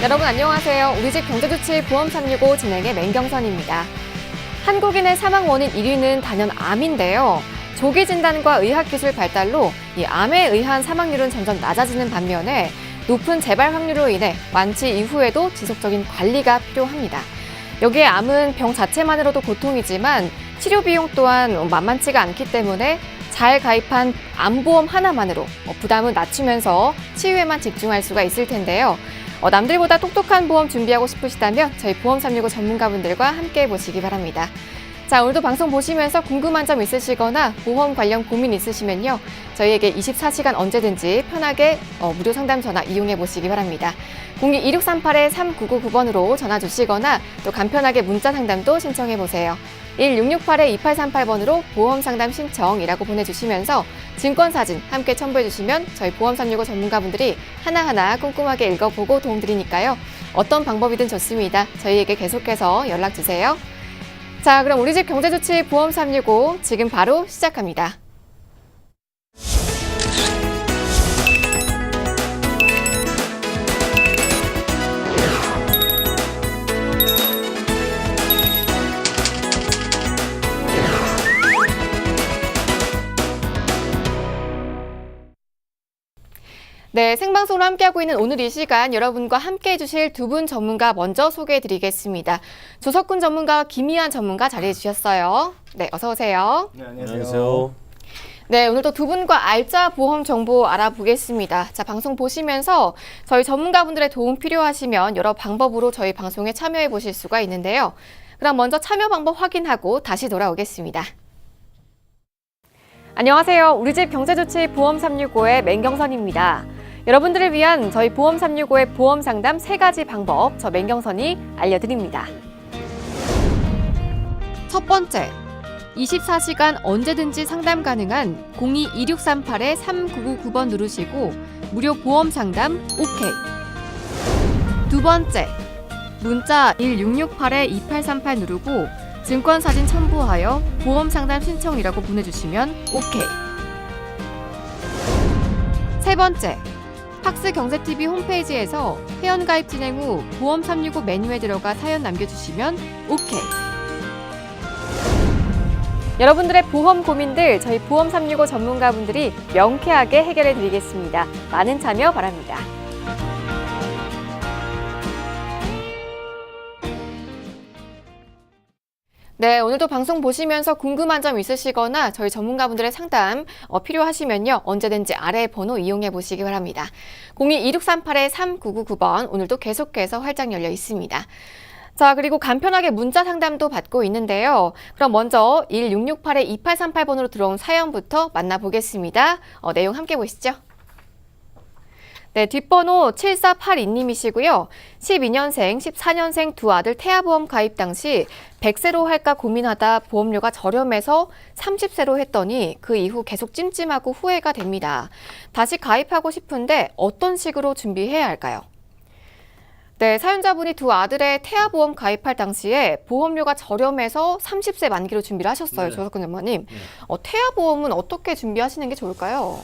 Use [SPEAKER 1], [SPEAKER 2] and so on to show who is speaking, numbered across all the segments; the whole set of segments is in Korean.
[SPEAKER 1] 여러분 안녕하세요. 우리집 경제조치 보험 365 진행의 맹경선입니다. 한국인의 사망 원인 1위는 단연 암인데요. 조기 진단과 의학기술 발달로 이 암에 의한 사망률은 점점 낮아지는 반면에 높은 재발 확률로 인해 완치 이후에도 지속적인 관리가 필요합니다. 여기에 암은 병 자체만으로도 고통이지만 치료 비용 또한 만만치가 않기 때문에 잘 가입한 암보험 하나만으로 부담은 낮추면서 치유에만 집중할 수가 있을 텐데요. 남들보다 똑똑한 보험 준비하고 싶으시다면 저희 보험 365 전문가분들과 함께 보시기 바랍니다. 자, 오늘도 방송 보시면서 궁금한 점 있으시거나 보험 관련 고민 있으시면요. 저희에게 24시간 언제든지 편하게 무료 상담 전화 이용해 보시기 바랍니다. 02-2638-3999번으로 전화 주시거나 또 간편하게 문자 상담도 신청해 보세요. 1668-2838번으로 보험 상담 신청이라고 보내주시면서 증권사진 함께 첨부해 주시면 저희 보험 365 전문가분들이 하나하나 꼼꼼하게 읽어보고 도움드리니까요. 어떤 방법이든 좋습니다. 저희에게 계속해서 연락 주세요. 자, 그럼 우리집 경제조치 보험 365 지금 바로 시작합니다. 네, 생방송으로 함께하고 있는 오늘 이 시간 여러분과 함께해 주실 두 분 전문가 먼저 소개해 드리겠습니다. 조석훈 전문가와 김희안 전문가 자리해 주셨어요. 네, 어서 오세요.
[SPEAKER 2] 네, 안녕하세요.
[SPEAKER 1] 네, 오늘도 두 분과 알짜 보험 정보 알아보겠습니다. 자, 방송 보시면서 저희 전문가분들의 도움 필요하시면 여러 방법으로 저희 방송에 참여해 보실 수가 있는데요. 그럼 먼저 참여 방법 확인하고 다시 돌아오겠습니다. 안녕하세요. 우리집 경제조치 보험 365의 맹경선입니다. 여러분들을 위한 저희 보험 365의 보험 상담 3가지 방법, 저 맹경선이 알려드립니다. 첫 번째, 24시간 언제든지 상담 가능한 02-2638-3999번 누르시고 무료 보험 상담 오케이. 두 번째, 문자 1668-2838 누르고 증권사진 첨부하여 보험 상담 신청이라고 보내주시면 오케이. 세 번째, 팍스 경제TV 홈페이지에서 회원가입 진행 후 보험 365 메뉴에 들어가 사연 남겨주시면 오케이. 여러분들의 보험 고민들 저희 보험 365 전문가분들이 명쾌하게 해결해 드리겠습니다. 많은 참여 바랍니다. 네, 오늘도 방송 보시면서 궁금한 점 있으시거나 저희 전문가분들의 상담 필요하시면요. 언제든지 아래 번호 이용해 보시기 바랍니다. 02-2638-3999번 오늘도 계속해서 활짝 열려 있습니다. 자, 그리고 간편하게 문자 상담도 받고 있는데요. 그럼 먼저 1668-2838번으로 들어온 사연부터 만나보겠습니다. 내용 함께 보시죠. 네, 뒷번호 7482님이시고요. 12년생, 14년생 두 아들 태아보험 가입 당시 100세로 할까 고민하다 보험료가 저렴해서 30세로 했더니 그 이후 계속 찜찜하고 후회가 됩니다. 다시 가입하고 싶은데 어떤 식으로 준비해야 할까요? 네, 사연자분이 두 아들의 태아보험 가입할 당시에 보험료가 저렴해서 30세 만기로 준비를 하셨어요.
[SPEAKER 2] 네.
[SPEAKER 1] 조석근 전문가님. 태아보험은 어떻게 준비하시는 게 좋을까요?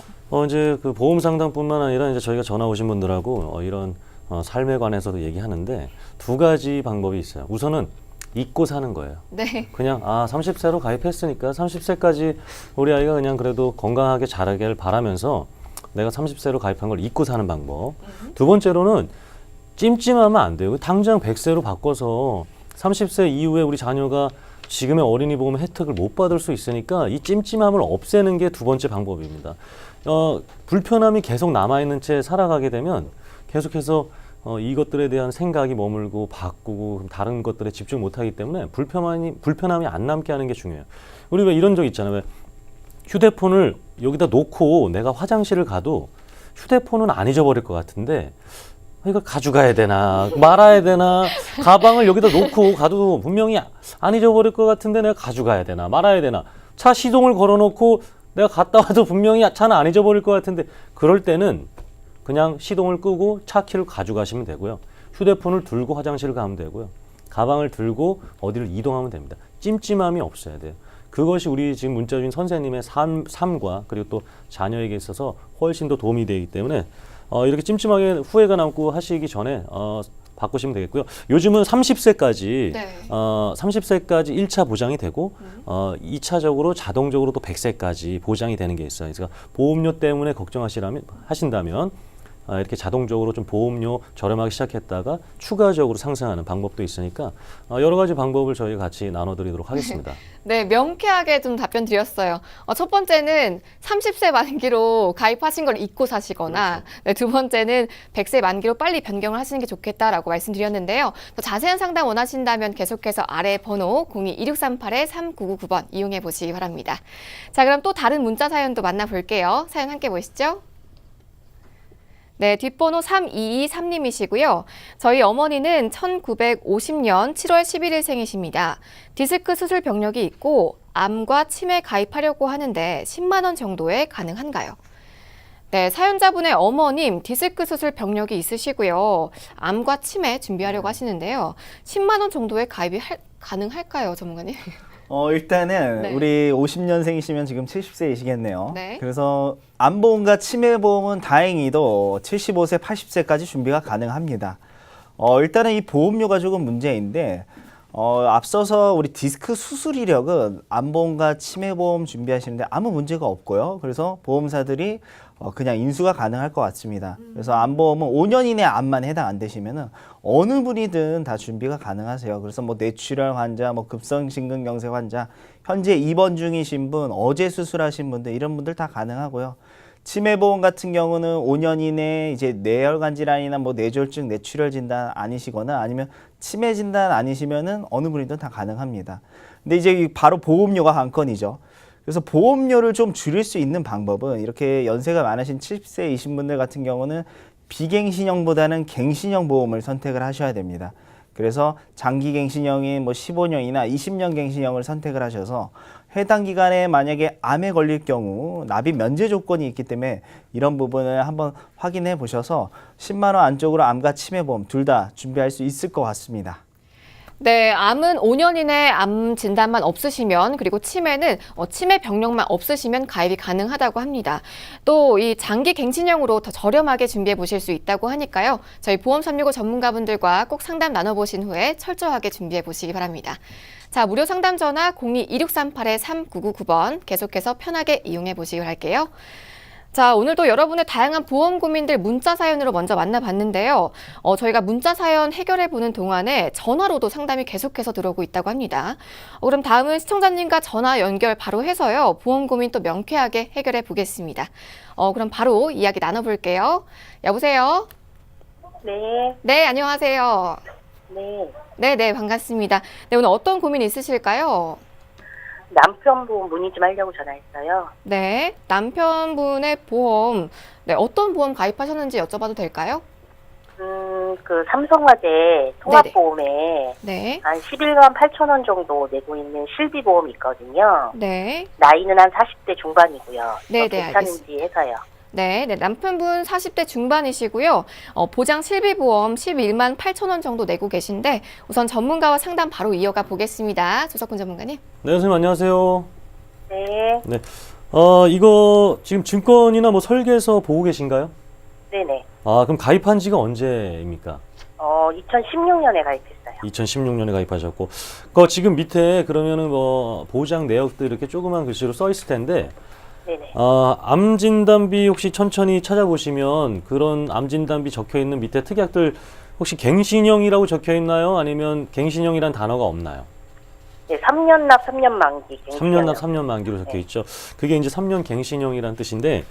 [SPEAKER 2] 이제 그 보험 상담뿐만 아니라 이제 저희가 전화 오신 분들하고 이런 삶에 관해서도 얘기하는데 두 가지 방법이 있어요. 우선은 잊고 사는 거예요.
[SPEAKER 1] 네.
[SPEAKER 2] 그냥 30세로 가입했으니까 30세까지 우리 아이가 그냥 그래도 건강하게 자라길 바라면서 내가 30세로 가입한 걸 잊고 사는 방법. 두 번째로는 찜찜하면 안 돼요. 당장 100세로 바꿔서 30세 이후에 우리 자녀가 지금의 어린이 보험 혜택을 못 받을 수 있으니까 이 찜찜함을 없애는 게 두 번째 방법입니다. 불편함이 계속 남아있는 채 살아가게 되면 계속해서 이것들에 대한 생각이 머물고 바꾸고 다른 것들에 집중 못하기 때문에 불편함이 안 남게 하는 게 중요해요. 우리 왜 이런 적 있잖아요. 왜 휴대폰을 여기다 놓고 내가 화장실을 가도 휴대폰은 안 잊어버릴 것 같은데 이걸 가져가야 되나 말아야 되나 가방을 여기다 놓고 가도 분명히 안 잊어버릴 것 같은데 내가 가져가야 되나 말아야 되나 차 시동을 걸어놓고 내가 갔다 와도 분명히 차는 안 잊어버릴 것 같은데 그럴 때는 그냥 시동을 끄고 차 키를 가져가시면 되고요. 휴대폰을 들고 화장실을 가면 되고요. 가방을 들고 어디를 이동하면 됩니다. 찜찜함이 없어야 돼요. 그것이 우리 지금 문자 주신 선생님의 삶과 그리고 또 자녀에게 있어서 훨씬 더 도움이 되기 때문에 이렇게 찜찜하게 후회가 남고 하시기 전에 바꾸시면 되겠고요. 요즘은 30세까지
[SPEAKER 1] 네.
[SPEAKER 2] 30세까지 1차 보장이 되고 2차적으로 자동적으로 또 100세까지 보장이 되는 게 있어요. 그래서 보험료 때문에 하신다면 이렇게 자동적으로 좀 보험료 저렴하게 시작했다가 추가적으로 상승하는 방법도 있으니까 여러 가지 방법을 저희가 같이 나눠드리도록 하겠습니다.
[SPEAKER 1] 네, 명쾌하게 좀 답변 드렸어요. 첫 번째는 30세 만기로 가입하신 걸 잊고 사시거나, 네, 두 번째는 100세 만기로 빨리 변경을 하시는 게 좋겠다라고 말씀드렸는데요. 더 자세한 상담 원하신다면 계속해서 아래 번호 02-2638-3999번 이용해 보시기 바랍니다. 자, 그럼 또 다른 문자 사연도 만나볼게요. 사연 함께 보시죠. 네, 뒷번호 3223님이시고요. 저희 어머니는 1950년 7월 11일생이십니다. 디스크 수술 병력이 있고 암과 치매 가입하려고 하는데 10만 원 정도에 가능한가요? 네, 사연자분의 어머님 디스크 수술 병력이 있으시고요. 암과 치매 준비하려고 하시는데요. 10만 원 정도의 가입이 가능할까요, 전문가님?
[SPEAKER 3] 일단은
[SPEAKER 1] 네.
[SPEAKER 3] 우리 50년생이시면 지금 70세이시겠네요.
[SPEAKER 1] 네.
[SPEAKER 3] 그래서 암보험과 치매보험은 다행히도 75세, 80세까지 준비가 가능합니다. 일단은 이 보험료가 조금 문제인데 앞서서 우리 디스크 수술 이력은 암보험과 치매보험 준비하시는데 아무 문제가 없고요. 그래서 보험사들이 그냥 인수가 가능할 것 같습니다. 그래서 암보험은 5년 이내 암만 해당 안 되시면은 어느 분이든 다 준비가 가능하세요. 그래서 뭐 뇌출혈 환자, 뭐 급성심근경색 환자, 현재 입원 중이신 분, 어제 수술하신 분들 이런 분들 다 가능하고요. 치매보험 같은 경우는 5년 이내에 이제 뇌혈관 질환이나 뭐 뇌졸중, 뇌출혈 진단 아니시거나 아니면 치매 진단 아니시면은 어느 분이든 다 가능합니다. 근데 이제 바로 보험료가 관건이죠. 그래서 보험료를 좀 줄일 수 있는 방법은 이렇게 연세가 많으신 70세이신 분들 같은 경우는 비갱신형보다는 갱신형 보험을 선택을 하셔야 됩니다. 그래서 장기 갱신형인 뭐 15년이나 20년 갱신형을 선택을 하셔서 해당 기간에 만약에 암에 걸릴 경우 납입 면제 조건이 있기 때문에 이런 부분을 한번 확인해 보셔서 10만 원 안쪽으로 암과 치매보험 둘 다 준비할 수 있을 것 같습니다.
[SPEAKER 1] 네, 암은 5년 이내 암 진단만 없으시면, 그리고 치매는 치매 병력만 없으시면 가입이 가능하다고 합니다. 또 이 장기 갱신형으로 더 저렴하게 준비해 보실 수 있다고 하니까요. 저희 보험 365 전문가분들과 꼭 상담 나눠보신 후에 철저하게 준비해 보시기 바랍니다. 자, 무료 상담 전화 02-2638-3999번 계속해서 편하게 이용해 보시기 바랄게요. 자, 오늘도 여러분의 다양한 보험 고민들 문자 사연으로 먼저 만나봤는데요. 저희가 문자 사연 해결해보는 동안에 전화로도 상담이 계속해서 들어오고 있다고 합니다. 그럼 다음은 시청자님과 전화 연결 바로 해서요. 보험 고민 또 명쾌하게 해결해 보겠습니다. 그럼 바로 이야기 나눠볼게요. 여보세요?
[SPEAKER 4] 네,
[SPEAKER 1] 네, 안녕하세요.
[SPEAKER 4] 네.
[SPEAKER 1] 네, 반갑습니다. 네, 오늘 어떤 고민 있으실까요?
[SPEAKER 4] 남편분 문의 좀 하려고 전화했어요.
[SPEAKER 1] 네, 남편분의 보험, 네, 어떤 보험 가입하셨는지 여쭤봐도 될까요?
[SPEAKER 4] 그 삼성화재 통합보험에
[SPEAKER 1] 네,
[SPEAKER 4] 한 11만 8천 원 정도 내고 있는 실비보험이 있거든요.
[SPEAKER 1] 네,
[SPEAKER 4] 나이는 한 40대 중반이고요.
[SPEAKER 1] 네,
[SPEAKER 4] 괜찮은지 해서요.
[SPEAKER 1] 네, 남편분 40대 중반이시고요. 보장 실비보험 11만 8천 원 정도 내고 계신데 우선 전문가와 상담 바로 이어가 보겠습니다. 조석훈 전문가님.
[SPEAKER 2] 네, 선생님 안녕하세요.
[SPEAKER 4] 네,
[SPEAKER 2] 네, 이거 지금 증권이나 뭐 설계서 보고 계신가요?
[SPEAKER 4] 네네.
[SPEAKER 2] 그럼 가입한 지가 언제입니까?
[SPEAKER 4] 2016년에 가입했어요.
[SPEAKER 2] 2016년에 가입하셨고, 지금 밑에 그러면은 뭐 보장 내역들 이렇게 조그만 글씨로 써 있을 텐데,
[SPEAKER 4] 네네.
[SPEAKER 2] 암 진단비 혹시 천천히 찾아보시면 그런 암 진단비 적혀 있는 밑에 특약들 혹시 갱신형이라고 적혀 있나요? 아니면 갱신형이란 단어가 없나요?
[SPEAKER 4] 네, 3년 납 3년 만기.
[SPEAKER 2] 3년 납 3년 만기로 적혀 있죠. 그게 이제 3년 갱신형이란 뜻인데,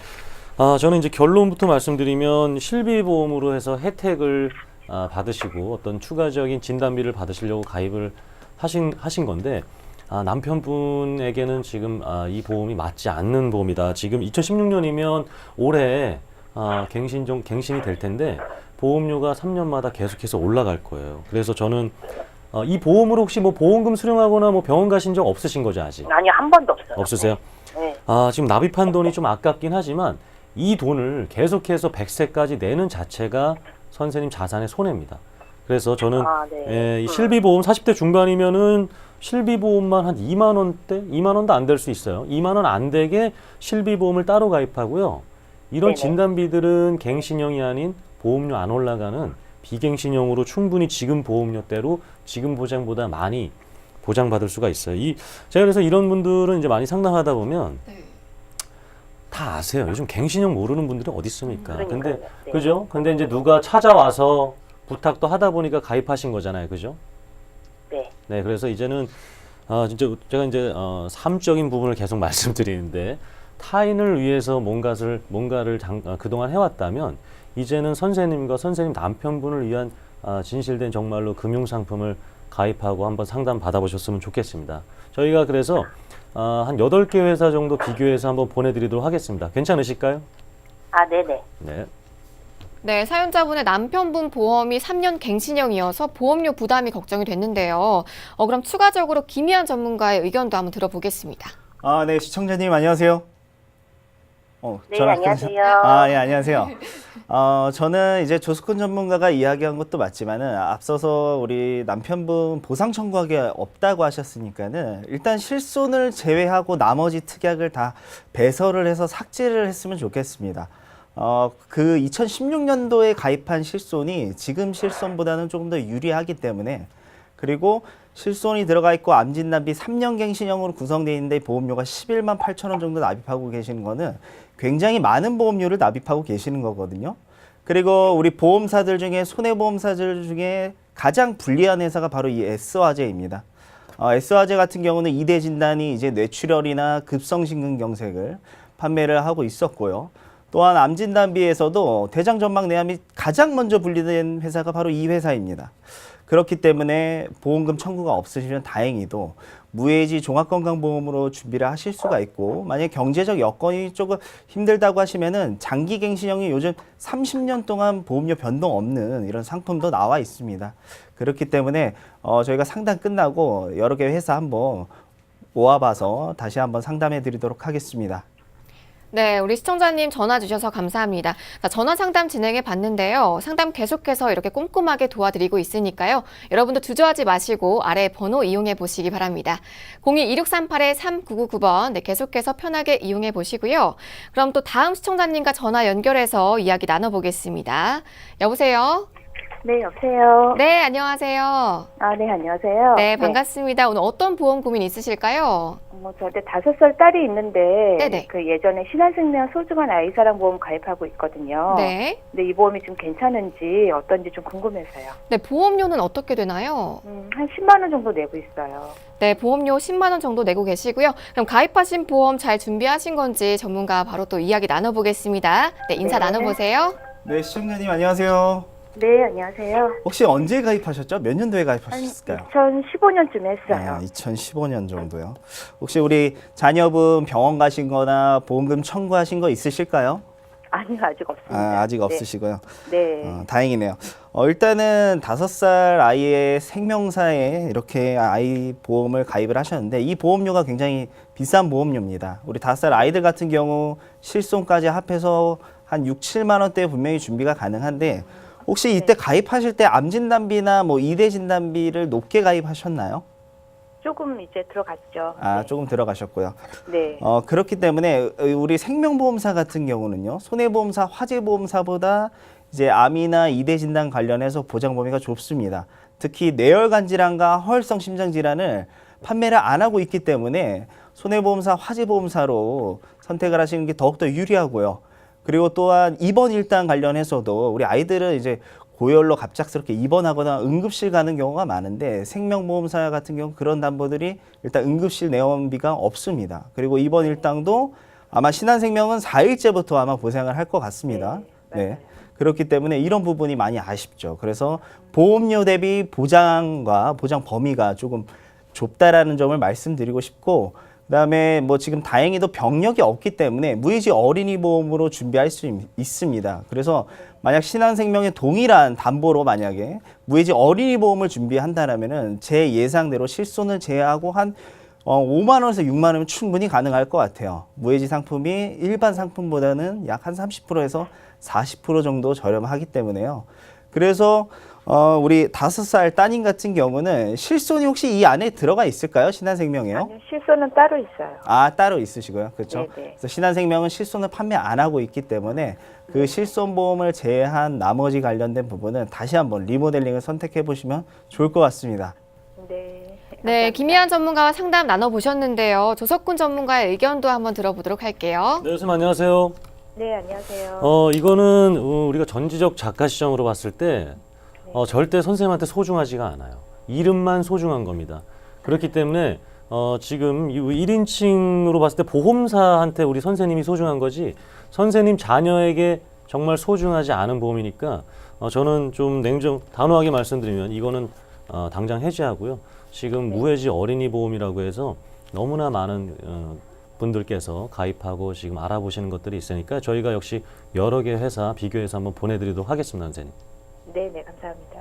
[SPEAKER 2] 저는 이제 결론부터 말씀드리면 실비보험으로 해서 혜택을 받으시고 어떤 추가적인 진단비를 받으시려고 가입을 하신 건데, 남편분에게는 지금 이 보험이 맞지 않는 보험이다. 지금 2016년이면 올해 갱신이 될 텐데 보험료가 3년마다 계속해서 올라갈 거예요. 그래서 저는 이 보험으로 혹시 뭐 보험금 수령하거나 뭐 병원 가신 적 없으신 거죠, 아직?
[SPEAKER 4] 아니요, 한 번도 없어요.
[SPEAKER 2] 없으세요?
[SPEAKER 4] 네.
[SPEAKER 2] 지금 납입한 돈이 좀 아깝긴 하지만 이 돈을 계속해서 100세까지 내는 자체가 선생님 자산의 손해입니다. 그래서 저는
[SPEAKER 4] 네.
[SPEAKER 2] 이 실비보험 40대 중반이면은 실비보험만 한 2만 원대? 2만 원도 안 될 수 있어요. 2만 원 안 되게 실비보험을 따로 가입하고요. 이런
[SPEAKER 4] 네네.
[SPEAKER 2] 진단비들은 갱신형이 아닌 보험료 안 올라가는 비갱신형으로 충분히 지금 보험료대로 지금 보장보다 많이 보장받을 수가 있어요. 제가 그래서 이런 분들은 이제 많이 상담하다 보면 다 아세요. 요즘 갱신형 모르는 분들이 어디 있습니까? 근데
[SPEAKER 4] 그러니까요. 네.
[SPEAKER 2] 그죠? 근데 이제 누가 찾아와서 부탁도 하다 보니까 가입하신 거잖아요. 그죠?
[SPEAKER 4] 네.
[SPEAKER 2] 네, 그래서 이제는 진짜 제가 이제 삶적인 부분을 계속 말씀드리는데 타인을 위해서 뭔가를 그동안 해왔다면 이제는 선생님과 선생님 남편분을 위한 진실된 정말로 금융상품을 가입하고 한번 상담 받아보셨으면 좋겠습니다. 저희가 그래서 한 8개 회사 정도 비교해서 한번 보내드리도록 하겠습니다. 괜찮으실까요?
[SPEAKER 4] 아, 네네.
[SPEAKER 2] 네.
[SPEAKER 1] 네, 사연자분의 남편분 보험이 3년 갱신형이어서 보험료 부담이 걱정이 됐는데요. 그럼 추가적으로 김희한 전문가의 의견도 한번 들어보겠습니다.
[SPEAKER 3] 네, 시청자님 안녕하세요.
[SPEAKER 4] 네,
[SPEAKER 3] 전화
[SPEAKER 4] 안녕하세요.
[SPEAKER 3] 끊으셨- 예, 안녕하세요. 저는 이제 조숙훈 전문가가 이야기한 것도 맞지만은 앞서서 우리 남편분 보상 청구하기 없다고 하셨으니까는 일단 실손을 제외하고 나머지 특약을 다 배설을 해서 삭제를 했으면 좋겠습니다. 그 2016년도에 가입한 실손이 지금 실손보다는 조금 더 유리하기 때문에 그리고 실손이 들어가 있고 암진단비 3년 갱신형으로 구성되어 있는데 보험료가 11만 8천 원 정도 납입하고 계시는 거는 굉장히 많은 보험료를 납입하고 계시는 거거든요. 그리고 우리 보험사들 중에 손해보험사들 중에 가장 불리한 회사가 바로 이 S화재입니다. S화재 같은 경우는 2대 진단이 이제 뇌출혈이나 급성심근경색을 판매를 하고 있었고요. 또한 암진단비에서도 대장전막내암이 가장 먼저 분리된 회사가 바로 이 회사입니다. 그렇기 때문에 보험금 청구가 없으시면 다행히도 무해지 종합건강보험으로 준비를 하실 수가 있고 만약 경제적 여건이 조금 힘들다고 하시면은 장기갱신형이 요즘 30년 동안 보험료 변동 없는 이런 상품도 나와 있습니다. 그렇기 때문에 저희가 상담 끝나고 여러 개 회사 한번 모아봐서 다시 한번 상담해 드리도록 하겠습니다.
[SPEAKER 1] 네, 우리 시청자님 전화 주셔서 감사합니다. 자, 전화 상담 진행해 봤는데요. 상담 계속해서 이렇게 꼼꼼하게 도와드리고 있으니까요. 여러분도 주저하지 마시고 아래 번호 이용해 보시기 바랍니다. 02-2638-3999번 네, 계속해서 편하게 이용해 보시고요. 그럼 또 다음 시청자님과 전화 연결해서 이야기 나눠보겠습니다. 여보세요?
[SPEAKER 4] 네, 여보세요.
[SPEAKER 1] 네, 안녕하세요.
[SPEAKER 4] 아, 네, 안녕하세요.
[SPEAKER 1] 네, 반갑습니다. 오늘 어떤 보험 고민 있으실까요?
[SPEAKER 4] 저한테 5살 딸이 있는데,
[SPEAKER 1] 네네.
[SPEAKER 4] 그 예전에 신한생명 소중한 아이사랑 보험 가입하고 있거든요.
[SPEAKER 1] 네.
[SPEAKER 4] 근데 이 보험이 좀 괜찮은지 어떤지 좀 궁금해서요.
[SPEAKER 1] 네, 보험료는 어떻게 되나요?
[SPEAKER 4] 한 10만 원 정도 내고 있어요.
[SPEAKER 1] 네, 보험료 10만 원 정도 내고 계시고요. 그럼 가입하신 보험 잘 준비하신 건지 전문가 바로 또 이야기 나눠보겠습니다. 네, 인사
[SPEAKER 4] 네.
[SPEAKER 1] 나눠보세요.
[SPEAKER 3] 네, 시청자님 안녕하세요.
[SPEAKER 4] 네, 안녕하세요.
[SPEAKER 3] 혹시 언제 가입하셨죠? 몇 년도에
[SPEAKER 4] 한
[SPEAKER 3] 가입하셨을까요?
[SPEAKER 4] 2015년쯤 했어요.
[SPEAKER 3] 2015년 정도요. 혹시 우리 자녀분 병원 가신 거나 보험금 청구하신 거 있으실까요?
[SPEAKER 4] 아니요, 아직 없습니다.
[SPEAKER 3] 아직 없으시고요.
[SPEAKER 4] 네.
[SPEAKER 3] 다행이네요. 일단은 5살 아이의 생명사에 이렇게 아이 보험을 가입을 하셨는데 이 보험료가 굉장히 비싼 보험료입니다. 우리 5살 아이들 같은 경우 실손까지 합해서 한 6, 7만 원대 분명히 준비가 가능한데 혹시 이때 가입하실 때 암진단비나 뭐 2대 진단비를 높게 가입하셨나요?
[SPEAKER 4] 조금 이제 들어갔죠. 네.
[SPEAKER 3] 조금 들어가셨고요.
[SPEAKER 4] 네.
[SPEAKER 3] 그렇기 때문에 우리 생명보험사 같은 경우는요, 손해보험사, 화재보험사보다 이제 암이나 2대 진단 관련해서 보장 범위가 좁습니다. 특히 뇌혈관 질환과 허혈성 심장 질환을 판매를 안 하고 있기 때문에 손해보험사, 화재보험사로 선택을 하시는 게 더욱더 유리하고요. 그리고 또한 입원 일당 관련해서도 우리 아이들은 이제 고열로 갑작스럽게 입원하거나 응급실 가는 경우가 많은데 생명보험사 같은 경우 그런 담보들이 일단 응급실 내원비가 없습니다. 그리고 입원 일당도 아마 신한생명은 4일째부터 아마 보상을 할 것 같습니다. 네. 그렇기 때문에 이런 부분이 많이 아쉽죠. 그래서 보험료 대비 보장과 보장 범위가 조금 좁다라는 점을 말씀드리고 싶고 그다음에 뭐 지금 다행히도 병력이 없기 때문에 무해지 어린이 보험으로 준비할 수 있습니다. 그래서 만약 신한생명의 동일한 담보로 만약에 무해지 어린이 보험을 준비한다라면은 제 예상대로 실손을 제외하고 한 5만 원에서 6만 원이면 충분히 가능할 것 같아요. 무해지 상품이 일반 상품보다는 약 한 30%에서 40% 정도 저렴하기 때문에요. 그래서 우리 5살 따님 같은 경우는 실손이 혹시 이 안에 들어가 있을까요? 신한생명이요?
[SPEAKER 5] 아니요, 실손은 따로 있어요.
[SPEAKER 3] 아, 따로 있으시고요. 그렇죠.
[SPEAKER 5] 네네.
[SPEAKER 3] 그래서 신한생명은 실손을 판매 안 하고 있기 때문에 그 실손보험을 제외한 나머지 관련된 부분은 다시 한번 리모델링을 선택해 보시면 좋을 것 같습니다.
[SPEAKER 5] 네.
[SPEAKER 1] 네, 김희안 전문가와 상담 나눠보셨는데요. 조석군 전문가의 의견도 한번 들어보도록 할게요.
[SPEAKER 2] 네, 선생님 안녕하세요.
[SPEAKER 5] 네, 안녕하세요.
[SPEAKER 2] 이거는 우리가 전지적 작가 시점으로 봤을 때 절대 선생님한테 소중하지가 않아요. 이름만 소중한 겁니다. 그렇기 때문에 지금 1인칭으로 봤을 때 보험사한테 우리 선생님이 소중한 거지 선생님 자녀에게 정말 소중하지 않은 보험이니까 저는 좀 단호하게 말씀드리면 이거는 당장 해지하고요. 지금 무해지 어린이 보험이라고 해서 너무나 많은 분들께서 가입하고 지금 알아보시는 것들이 있으니까 저희가 역시 여러 개 회사 비교해서 한번 보내드리도록 하겠습니다, 선생님.
[SPEAKER 5] 네, 네, 감사합니다.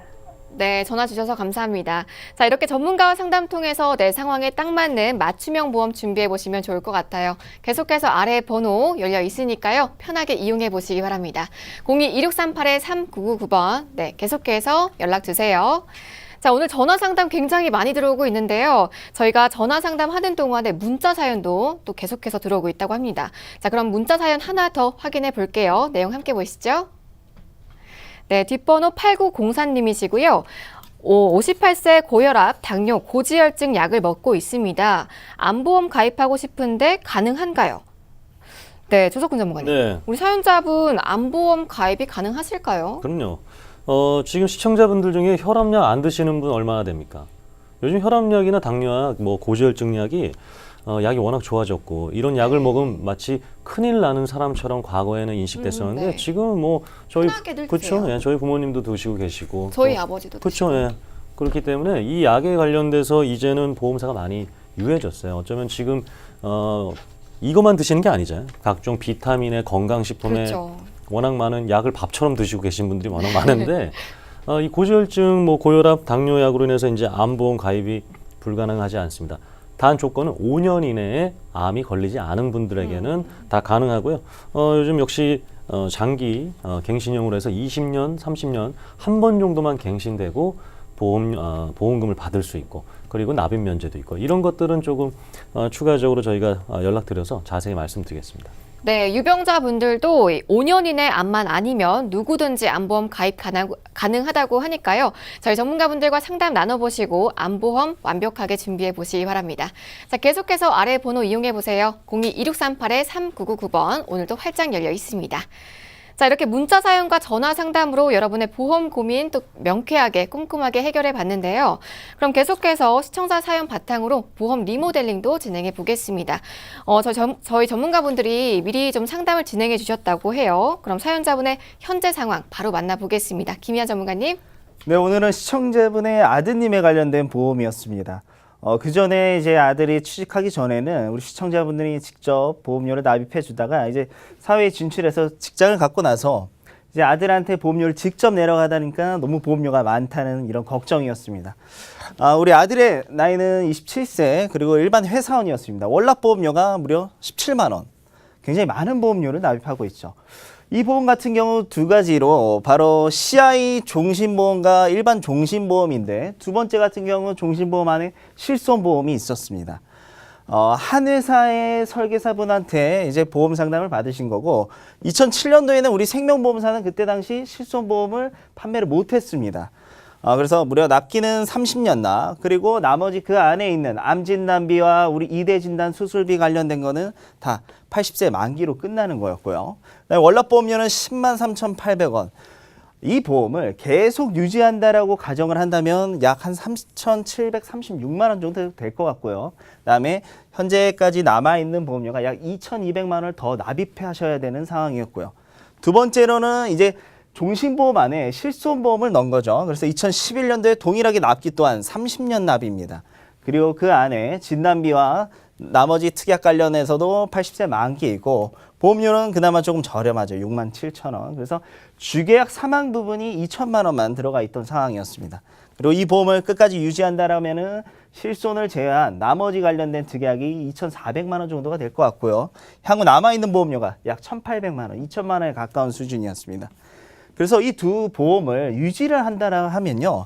[SPEAKER 1] 네, 전화 주셔서 감사합니다. 자, 이렇게 전문가와 상담 통해서 내 상황에 딱 맞는 맞춤형 보험 준비해 보시면 좋을 것 같아요. 계속해서 아래 번호 열려 있으니까요. 편하게 이용해 보시기 바랍니다. 02-2638-3999번. 네, 계속해서 연락 주세요. 자, 오늘 전화 상담 굉장히 많이 들어오고 있는데요. 저희가 전화 상담 하는 동안에 문자 사연도 또 계속해서 들어오고 있다고 합니다. 자, 그럼 문자 사연 하나 더 확인해 볼게요. 내용 함께 보시죠. 네, 뒷번호 8904님이시고요. 58세 고혈압, 당뇨, 고지혈증 약을 먹고 있습니다. 암보험 가입하고 싶은데 가능한가요? 네, 조석훈 전문가님.
[SPEAKER 2] 네.
[SPEAKER 1] 우리 사연자분 암보험 가입이 가능하실까요?
[SPEAKER 2] 그럼요. 지금 시청자분들 중에 혈압약 안 드시는 분 얼마나 됩니까? 요즘 혈압약이나 당뇨약, 고지혈증 약이 약이 워낙 좋아졌고 이런 약을 먹으면 마치 큰일 나는 사람처럼 과거에는 인식됐었는데
[SPEAKER 1] 네.
[SPEAKER 2] 지금은 저희
[SPEAKER 1] 흔하게들
[SPEAKER 2] 그렇죠.
[SPEAKER 1] 드세요.
[SPEAKER 2] 예, 저희 부모님도 드시고 계시고
[SPEAKER 1] 저희
[SPEAKER 2] 또
[SPEAKER 1] 아버지도
[SPEAKER 2] 그렇죠. 예. 그렇기 때문에 이 약에 관련돼서 이제는 보험사가 많이 유해졌어요. 어쩌면 지금 이것만 드시는 게 아니잖아요. 각종 비타민에 건강식품에
[SPEAKER 1] 그렇죠.
[SPEAKER 2] 워낙 많은 약을 밥처럼 드시고 계신 분들이 워낙 많은데 이 고지혈증, 고혈압, 당뇨약으로 인해서 이제 암보험 가입이 불가능하지 않습니다. 단 조건은 5년 이내에 암이 걸리지 않은 분들에게는 다 가능하고요. 요즘 역시 장기 갱신형으로 해서 20년, 30년 한 번 정도만 갱신되고 보험금을 받을 수 있고 그리고 납입 면제도 있고 이런 것들은 조금 추가적으로 저희가 연락드려서 자세히 말씀드리겠습니다.
[SPEAKER 1] 네, 유병자분들도 5년 이내 암만 아니면 누구든지 암보험 가입 가능하다고 하니까요. 저희 전문가분들과 상담 나눠보시고 암보험 완벽하게 준비해 보시기 바랍니다. 자, 계속해서 아래 번호 이용해 보세요. 02-2638-3999번 오늘도 활짝 열려 있습니다. 자, 이렇게 문자 사연과 전화 상담으로 여러분의 보험 고민 또 명쾌하게 꼼꼼하게 해결해 봤는데요. 그럼 계속해서 시청자 사연 바탕으로 보험 리모델링도 진행해 보겠습니다. 저희 전문가분들이 미리 좀 상담을 진행해 주셨다고 해요. 그럼 사연자분의 현재 상황 바로 만나보겠습니다. 김희아 전문가님.
[SPEAKER 3] 네, 오늘은 시청자분의 아드님에 관련된 보험이었습니다. 그 전에 이제 아들이 취직하기 전에는 우리 시청자분들이 직접 보험료를 납입해 주다가 이제 사회에 진출해서 직장을 갖고 나서 이제 아들한테 보험료를 직접 내려가다니까 너무 보험료가 많다는 이런 걱정이었습니다. 우리 아들의 나이는 27세 그리고 일반 회사원이었습니다. 월납 보험료가 무려 17만 원. 굉장히 많은 보험료를 납입하고 있죠. 이 보험 같은 경우 두 가지로 바로 CI 종신보험과 일반 종신보험인데 두 번째 같은 경우 종신보험 안에 실손보험이 있었습니다. 한 회사의 설계사분한테 이제 보험 상담을 받으신 거고 2007년도에는 우리 생명보험사는 그때 당시 실손보험을 판매를 못했습니다. 그래서 무려 납기는 30년 납 그리고 나머지 그 안에 있는 암진단비와 우리 이대진단 수술비 관련된 거는 다 80세 만기로 끝나는 거였고요. 월납보험료는 10만 3,800원. 이 보험을 계속 유지한다라고 가정을 한다면 약 한 3,736만 원 정도 될 것 같고요. 그다음에 현재까지 남아있는 보험료가 약 2,200만 원을 더 납입해 하셔야 되는 상황이었고요. 두 번째로는 이제 종신보험 안에 실손보험을 넣은 거죠. 그래서 2011년도에 동일하게 납기 또한 30년 납입니다. 그리고 그 안에 진단비와 나머지 특약 관련해서도 80세 만기이고 보험료는 그나마 조금 저렴하죠. 6만 7천 원. 그래서 주계약 사망 부분이 2천만 원만 들어가 있던 상황이었습니다. 그리고 이 보험을 끝까지 유지한다라면은 실손을 제외한 나머지 관련된 특약이 2,400만 원 정도가 될 것 같고요. 향후 남아있는 보험료가 약 1,800만 원, 2천만 원에 가까운 수준이었습니다. 그래서 이 두 보험을 유지를 한다라 하면요.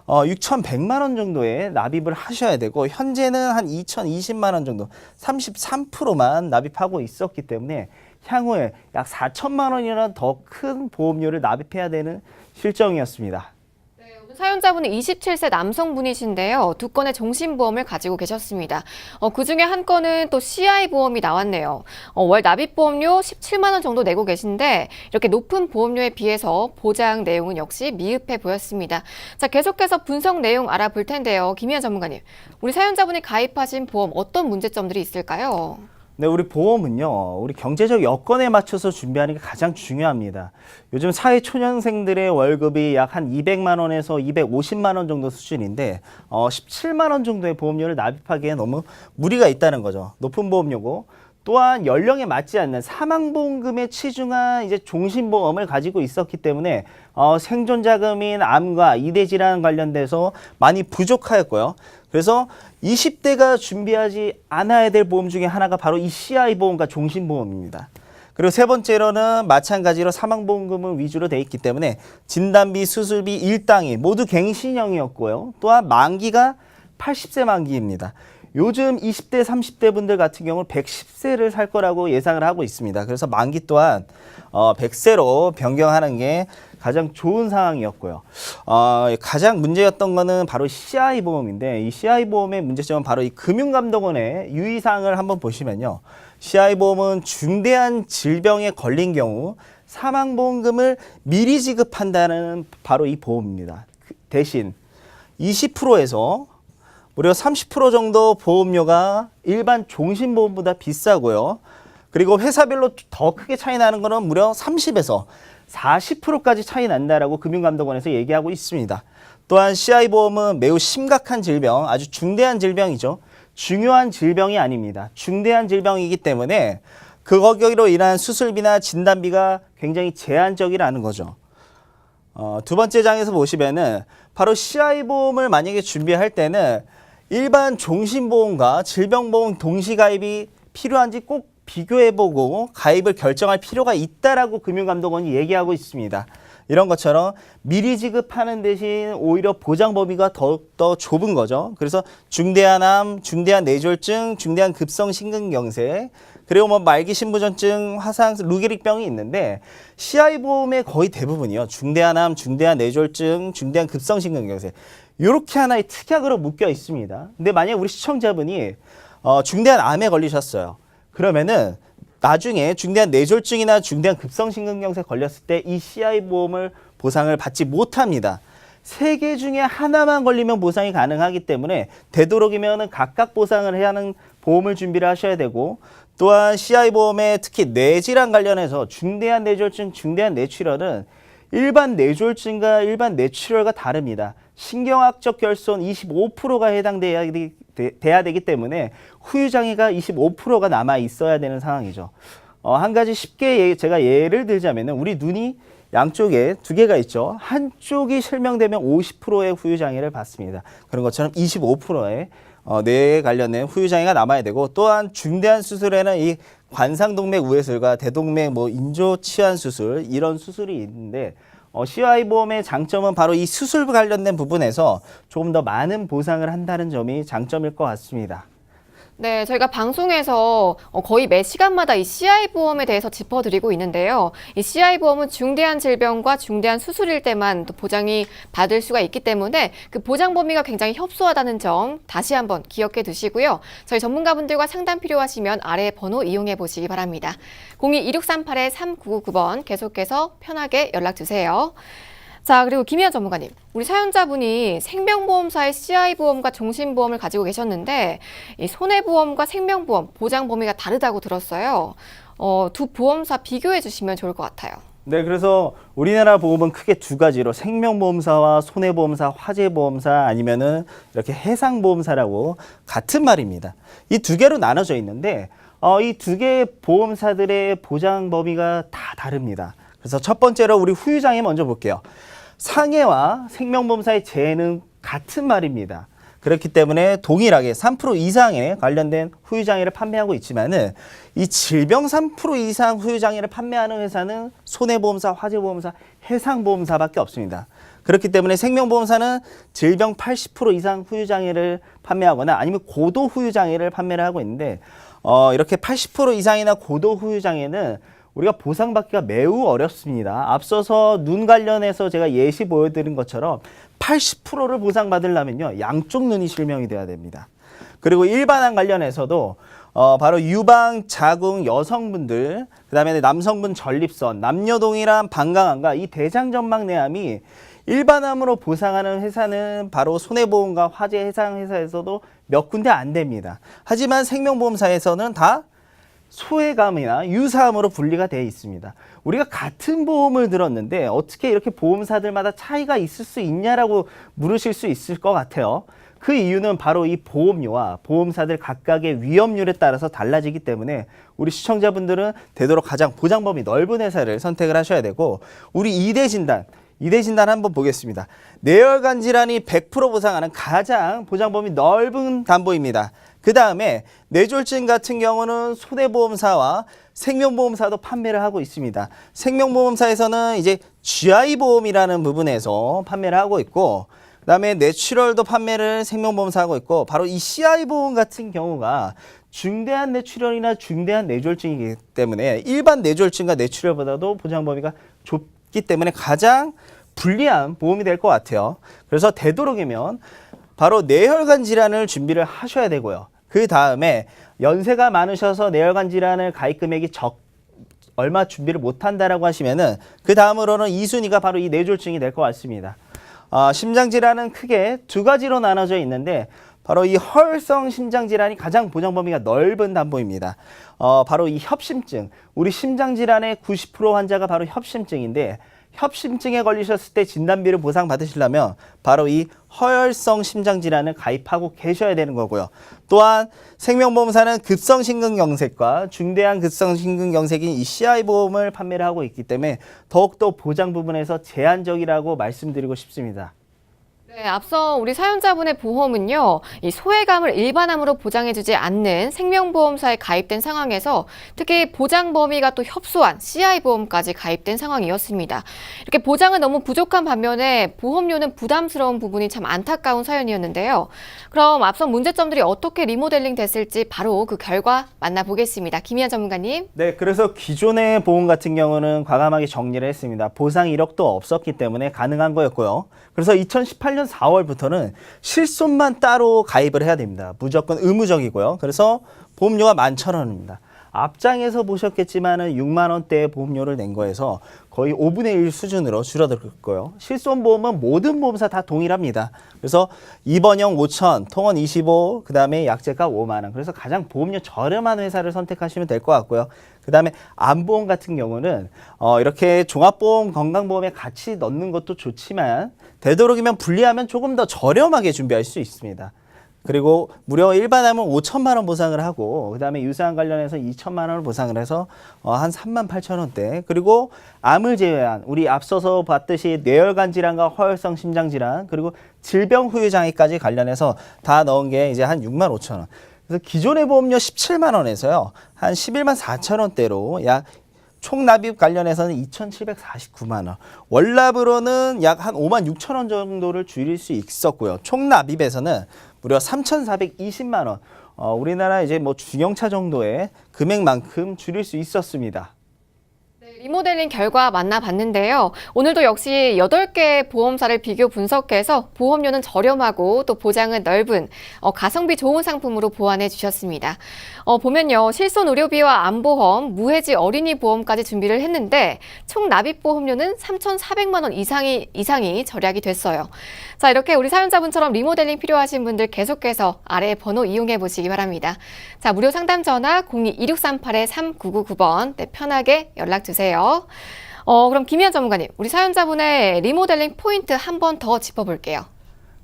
[SPEAKER 3] 6,100만 원 정도의 납입을 하셔야 되고 현재는 한 2,020만 원 정도 33%만 납입하고 있었기 때문에 향후에 약 4천만 원이나 더 큰 보험료를 납입해야 되는 실정이었습니다.
[SPEAKER 1] 사연자분은 27세 남성분이신데요. 두 건의 종신보험을 가지고 계셨습니다. 그중에 한 건은 또 CI 보험이 나왔네요. 월 납입보험료 17만 원 정도 내고 계신데 이렇게 높은 보험료에 비해서 보장 내용은 역시 미흡해 보였습니다. 자, 계속해서 분석 내용 알아볼 텐데요. 김희연 전문가님, 우리 사연자분이 가입하신 보험 어떤 문제점들이 있을까요?
[SPEAKER 3] 네, 우리 보험은요, 우리 경제적 여건에 맞춰서 준비하는 게 가장 중요합니다. 요즘 사회 초년생들의 월급이 약 한 200만 원에서 250만 원 정도 수준인데 17만 원 정도의 보험료를 납입하기에 너무 무리가 있다는 거죠. 높은 보험료고 또한 연령에 맞지 않는 사망보험금에 치중한 이제 종신보험을 가지고 있었기 때문에 생존자금인 암과 이대질환 관련돼서 많이 부족하였고요. 그래서 20대가 준비하지 않아야 될 보험 중에 하나가 바로 이 CI 보험과 종신보험입니다. 그리고 세 번째로는 마찬가지로 사망보험금을 위주로 돼 있기 때문에 진단비, 수술비, 일당이 모두 갱신형이었고요. 또한 만기가 80세 만기입니다. 요즘 20대, 30대 분들 같은 경우는 110세를 살 거라고 예상을 하고 있습니다. 그래서 만기 또한 100세로 변경하는 게 가장 좋은 상황이었고요. 가장 문제였던 거는 바로 CI 보험인데 이 CI 보험의 문제점은 바로 이 금융감독원의 유의사항을 한번 보시면요. CI 보험은 중대한 질병에 걸린 경우 사망보험금을 미리 지급한다는 바로 이 보험입니다. 대신 20%에서 무려 30% 정도 보험료가 일반 종신보험보다 비싸고요. 그리고 회사별로 더 크게 차이 나는 거는 무려 30에서 40%까지 차이 난다라고 금융감독원에서 얘기하고 있습니다. 또한 CI보험은 매우 심각한 질병, 아주 중대한 질병이죠. 중요한 질병이 아닙니다. 중대한 질병이기 때문에 거기로 인한 수술비나 진단비가 굉장히 제한적이라는 거죠. 두 번째 장에서 보시면은 바로 CI보험을 만약에 준비할 때는 일반 종신보험과 질병보험 동시가입이 필요한지 꼭 비교해보고 가입을 결정할 필요가 있다라고 금융감독원이 얘기하고 있습니다. 이런 것처럼 미리 지급하는 대신 오히려 보장 범위가 더욱더 좁은 거죠. 그래서 중대한 암, 중대한 뇌졸중, 중대한 급성심근경색, 그리고 뭐 말기신부전증, 화상, 루게릭병이 있는데 CI보험의 거의 대부분이요. 중대한 암, 중대한 뇌졸중, 중대한 급성심근경색 이렇게 하나의 특약으로 묶여 있습니다. 근데 만약 우리 시청자분이 중대한 암에 걸리셨어요. 그러면은 나중에 중대한 뇌졸중이나 중대한 급성심근경색 걸렸을 때 이 CI보험을 보상을 받지 못합니다. 세 개 중에 하나만 걸리면 보상이 가능하기 때문에 되도록이면 각각 보상을 해야 하는 보험을 준비를 하셔야 되고 또한 CI보험에 특히 뇌질환 관련해서 중대한 뇌졸중, 중대한 뇌출혈은 일반 뇌졸중과 일반 뇌출혈과 다릅니다. 신경학적 결손 25%가 해당돼야 되기 때문에 후유장애가 25%가 남아 있어야 되는 상황이죠. 한 가지 쉽게 제가 예를 들자면 우리 눈이 양쪽에 두 개가 있죠. 한쪽이 실명되면 50%의 후유장애를 받습니다. 그런 것처럼 25%의 뇌에 관련된 후유장애가 남아야 되고 또한 중대한 수술에는 이 관상동맥 우회술과 대동맥 인조 치환 수술 이런 수술이 있는데 CI보험의 장점은 바로 이 수술 관련된 부분에서 조금 더 많은 보상을 한다는 점이 장점일 것 같습니다.
[SPEAKER 1] 네, 저희가 방송에서 거의 매 시간마다 이 CI보험에 대해서 짚어드리고 있는데요. 이 CI보험은 중대한 질병과 중대한 수술일 때만 또 보장이 받을 수가 있기 때문에 그 보장 범위가 굉장히 협소하다는 점 다시 한번 기억해 두시고요. 저희 전문가분들과 상담 필요하시면 아래 번호 이용해 보시기 바랍니다. 02-2638-3999번 계속해서 편하게 연락 주세요. 자, 그리고 김희연 전문가님, 우리 사연자분이 생명보험사의 CI보험과 종신보험을 가지고 계셨는데 이 손해보험과 생명보험 보장 범위가 다르다고 들었어요. 두 보험사 비교해 주시면 좋을 것 같아요.
[SPEAKER 3] 네, 그래서 우리나라 보험은 크게 두 가지로 생명보험사와 손해보험사, 화재보험사 아니면은 이렇게 해상보험사라고 같은 말입니다. 이 두 개로 나눠져 있는데 이 두 개의 보험사들의 보장 범위가 다 다릅니다. 그래서 첫 번째로 우리 후유장애 먼저 볼게요. 상해와 생명보험사의 재해는 같은 말입니다. 그렇기 때문에 동일하게 3% 이상의 관련된 후유장애를 판매하고 있지만은 이 질병 3% 이상 후유장애를 판매하는 회사는 손해보험사, 화재보험사, 해상보험사밖에 없습니다. 그렇기 때문에 생명보험사는 질병 80% 이상 후유장애를 판매하거나 아니면 고도 후유장애를 판매를 하고 있는데 이렇게 80% 이상이나 고도 후유장애는 우리가 보상받기가 매우 어렵습니다. 앞서서 눈 관련해서 제가 예시 보여드린 것처럼 80%를 보상받으려면요, 양쪽 눈이 실명이 돼야 됩니다. 그리고 일반암 관련해서도 바로 유방, 자궁, 여성분들, 그 다음에 남성분 전립선, 남녀 동일한 방광암과 이 대장전막내암이 일반암으로 보상하는 회사는 바로 손해보험과 화재 해상 회사에서도 몇 군데 안 됩니다. 하지만 생명보험사에서는 다 소외감이나 유사암으로 분리가 되어 있습니다. 우리가 같은 보험을 들었는데 어떻게 이렇게 보험사들마다 차이가 있을 수 있냐라고 물으실 수 있을 것 같아요. 그 이유는 바로 이 보험료와 보험사들 각각의 위험률에 따라서 달라지기 때문에 우리 시청자분들은 되도록 가장 보장 범위 넓은 회사를 선택을 하셔야 되고, 우리 2대 진단 한번 보겠습니다. 뇌혈관 질환이 100% 보상하는 가장 보장 범위 넓은 담보입니다. 그 다음에 뇌졸중 같은 경우는 손해보험사와 생명보험사도 판매를 하고 있습니다. 생명보험사에서는 이제 GI보험이라는 부분에서 판매를 하고 있고, 그 다음에 뇌출혈도 판매를 생명보험사 하고 있고, 바로 이 CI보험 같은 경우가 중대한 뇌출혈이나 중대한 뇌졸중이기 때문에 일반 뇌졸중과 뇌출혈보다도 보장 범위가 좁기 때문에 가장 불리한 보험이 될 것 같아요. 그래서 되도록이면 바로 뇌혈관 질환을 준비를 하셔야 되고요. 그 다음에 연세가 많으셔서 뇌혈관 질환을 가입 금액이 얼마 준비를 못한다라고 하시면은 그 다음으로는 2순위가 바로 이 뇌졸중이 될 것 같습니다. 심장 질환은 크게 두 가지로 나눠져 있는데 바로 이 허혈성 심장 질환이 가장 보장 범위가 넓은 담보입니다. 바로 이 협심증, 우리 심장 질환의 90% 환자가 바로 협심증인데, 협심증에 걸리셨을 때 진단비를 보상받으시려면 바로 이 허혈성 심장질환을 가입하고 계셔야 되는 거고요. 또한 생명보험사는 급성심근경색과 중대한 급성심근경색인 이 CI보험을 판매를 하고 있기 때문에 더욱더 보장 부분에서 제한적이라고 말씀드리고 싶습니다.
[SPEAKER 1] 네, 앞서 우리 사연자분의 보험은요, 이 소외감을 일반암으로 보장해주지 않는 생명보험사에 가입된 상황에서 특히 보장 범위가 또 협소한 CI보험까지 가입된 상황이었습니다. 이렇게 보장은 너무 부족한 반면에 보험료는 부담스러운 부분이 참 안타까운 사연이었는데요. 그럼 앞선 문제점들이 어떻게 리모델링 됐을지 바로 그 결과 만나보겠습니다. 김희연 전문가님.
[SPEAKER 3] 네, 그래서 기존의 보험 같은 경우는 과감하게 정리를 했습니다. 보상 이력도 없었기 때문에 가능한 거였고요. 그래서 2018년 4월부터는 실손만 따로 가입을 해야 됩니다. 무조건 의무적이고요. 그래서 보험료가 11,000원입니다. 앞장에서 보셨겠지만은 6만 원대의 보험료를 낸 거에서 거의 5분의 1 수준으로 줄어들었고요. 실손보험은 모든 보험사 다 동일합니다. 그래서 입원형 5,000, 통원 25, 그 다음에 약제가 5만 원. 그래서 가장 보험료 저렴한 회사를 선택하시면 될 것 같고요. 그 다음에 암보험 같은 경우는 이렇게 종합보험, 건강보험에 같이 넣는 것도 좋지만 되도록이면 분리하면 조금 더 저렴하게 준비할 수 있습니다. 그리고 무려 일반암은 5천만 원 보상을 하고, 그 다음에 유사암 관련해서 2천만 원을 보상을 해서 한 3만 8천 원대. 그리고 암을 제외한 우리 앞서서 봤듯이 뇌혈관 질환과 허혈성 심장 질환, 그리고 질병 후유 장애까지 관련해서 다 넣은 게 이제 한 6만 5천 원. 그래서 기존의 보험료 17만 원에서요 한 11만 4천 원대로 약 총 납입 관련해서는 2,749만 원, 월납으로는 약 한 5만 6천 원 정도를 줄일 수 있었고요. 총 납입에서는 무려 3,420만 원, 우리나라 이제 뭐 중형차 정도의 금액만큼 줄일 수 있었습니다.
[SPEAKER 1] 리모델링 결과 만나봤는데요. 오늘도 역시 8개의 보험사를 비교 분석해서 보험료는 저렴하고 또 보장은 넓은 가성비 좋은 상품으로 보완해 주셨습니다. 보면요, 실손 의료비와 암보험, 무해지 어린이 보험까지 준비를 했는데 총 납입 보험료는 3,400만 원 이상이 절약이 됐어요. 자, 이렇게 우리 사연자분처럼 리모델링 필요하신 분들 계속해서 아래 번호 이용해 보시기 바랍니다. 자, 무료 상담 전화 02-2638-3999번 편하게 연락 주세요. 그럼 김희연 전문가님, 우리 사연자분의 리모델링 포인트 한 번 더 짚어볼게요.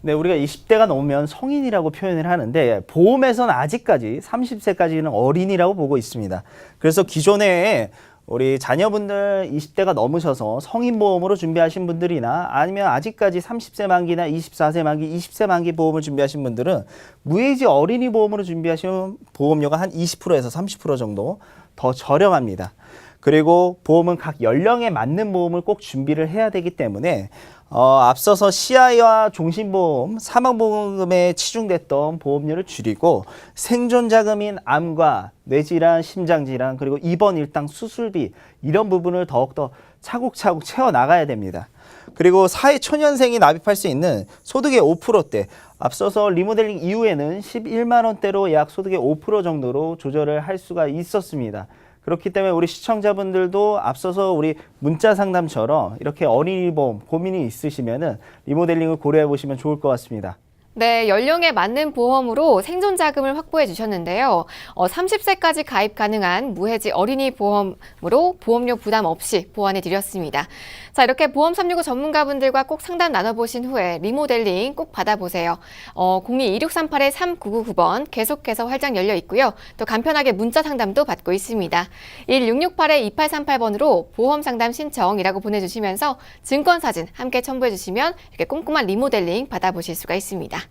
[SPEAKER 3] 네, 우리가 20대가 넘으면 성인이라고 표현을 하는데 보험에서는 아직까지 30세까지는 어린이라고 보고 있습니다. 그래서 기존에 우리 자녀분들 20대가 넘으셔서 성인보험으로 준비하신 분들이나 아니면 아직까지 30세 만기나 24세 만기, 20세 만기 보험을 준비하신 분들은 무해지 어린이 보험으로 준비하시면 보험료가 한 20%에서 30% 정도 더 저렴합니다. 그리고 보험은 각 연령에 맞는 보험을 꼭 준비를 해야 되기 때문에 앞서서 CI와 종신보험, 사망보험금에 치중됐던 보험료를 줄이고 생존자금인 암과 뇌질환, 심장질환, 그리고 입원 일당 수술비 이런 부분을 더욱더 차곡차곡 채워나가야 됩니다. 그리고 사회초년생이 납입할 수 있는 소득의 5%대, 앞서서 리모델링 이후에는 11만 원대로 약 소득의 5% 정도로 조절을 할 수가 있었습니다. 그렇기 때문에 우리 시청자분들도 앞서서 우리 문자 상담처럼 이렇게 어린이 보험 고민이 있으시면은 리모델링을 고려해 보시면 좋을 것 같습니다.
[SPEAKER 1] 네, 연령에 맞는 보험으로 생존 자금을 확보해 주셨는데요. 30세까지 가입 가능한 무해지 어린이 보험으로 보험료 부담 없이 보완해 드렸습니다. 자, 이렇게 보험 365 전문가분들과 꼭 상담 나눠보신 후에 리모델링 꼭 받아보세요. 02-2638-3999번 계속해서 활짝 열려 있고요. 또 간편하게 문자 상담도 받고 있습니다. 1668-2838번으로 보험 상담 신청이라고 보내주시면서 증권사진 함께 첨부해 주시면 이렇게 꼼꼼한 리모델링 받아보실 수가 있습니다.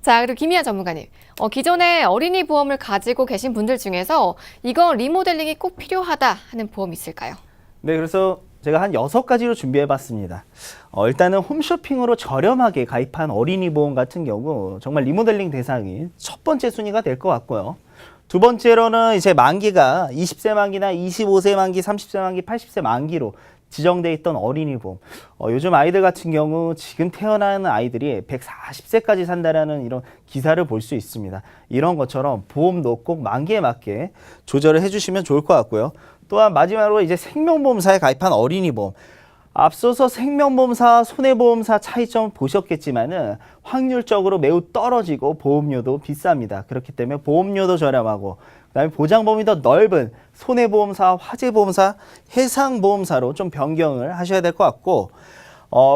[SPEAKER 1] 자, 그리고 김희아 전문가님, 기존에 어린이 보험을 가지고 계신 분들 중에서 이거 리모델링이 꼭 필요하다 하는 보험 있을까요?
[SPEAKER 3] 네, 그래서 제가 한 6가지로 준비해 봤습니다. 일단은 홈쇼핑으로 저렴하게 가입한 어린이 보험 같은 경우 정말 리모델링 대상이 첫 번째 순위가 될 것 같고요. 두 번째로는 이제 만기가 20세 만기나 25세 만기, 30세 만기, 80세 만기로 지정돼 있던 어린이 보험. 요즘 아이들 같은 경우 지금 태어나는 아이들이 140세까지 산다라는 이런 기사를 볼 수 있습니다. 이런 것처럼 보험도 꼭 만기에 맞게 조절을 해주시면 좋을 것 같고요. 또한 마지막으로 이제 생명보험사에 가입한 어린이 보험. 앞서서 생명보험사, 손해보험사 차이점 보셨겠지만은 확률적으로 매우 떨어지고 보험료도 비쌉니다. 그렇기 때문에 보험료도 저렴하고 그다음에 보장 범위 더 넓은 손해보험사, 화재보험사, 해상보험사로 좀 변경을 하셔야 될 것 같고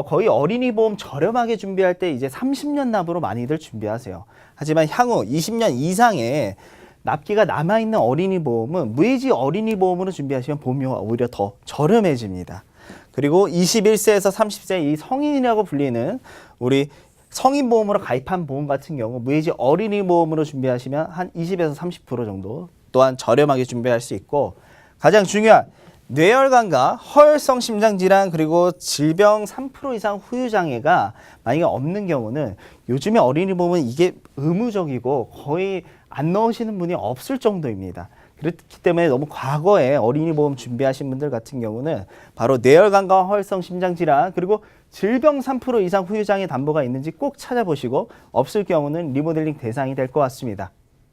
[SPEAKER 3] 거의 어린이 보험 저렴하게 준비할 때 이제 30년 납으로 많이들 준비하세요. 하지만 향후 20년 이상의 납기가 남아있는 어린이 보험은 무해지 어린이 보험으로 준비하시면 보험료가 오히려 더 저렴해집니다. 그리고 21세에서 30세 이 성인이라고 불리는 우리 성인보험으로 가입한 보험 같은 경우 무해지 어린이 보험으로 준비하시면 한 20에서 30% 정도 또한 저렴하게 준비할 수 있고 가장 중요한 뇌혈관과 허혈성 심장질환 그리고 질병 3% 이상 후유장애가 만약에 없는 경우는 요즘에 어린이 보험은 이게 의무적이고 거의 안 넣으시는 분이 없을 정도입니다. 그렇기 때문에 너무 과거에 어린이 보험 준비하신 분들 같은 경우는 바로 뇌혈관과 허혈성 심장질환 그리고 질병 3% 이상 후유장애 담보가 있는지 꼭 찾아보시고 없을 경우는 리모델링 대상이 될 것 같습니다.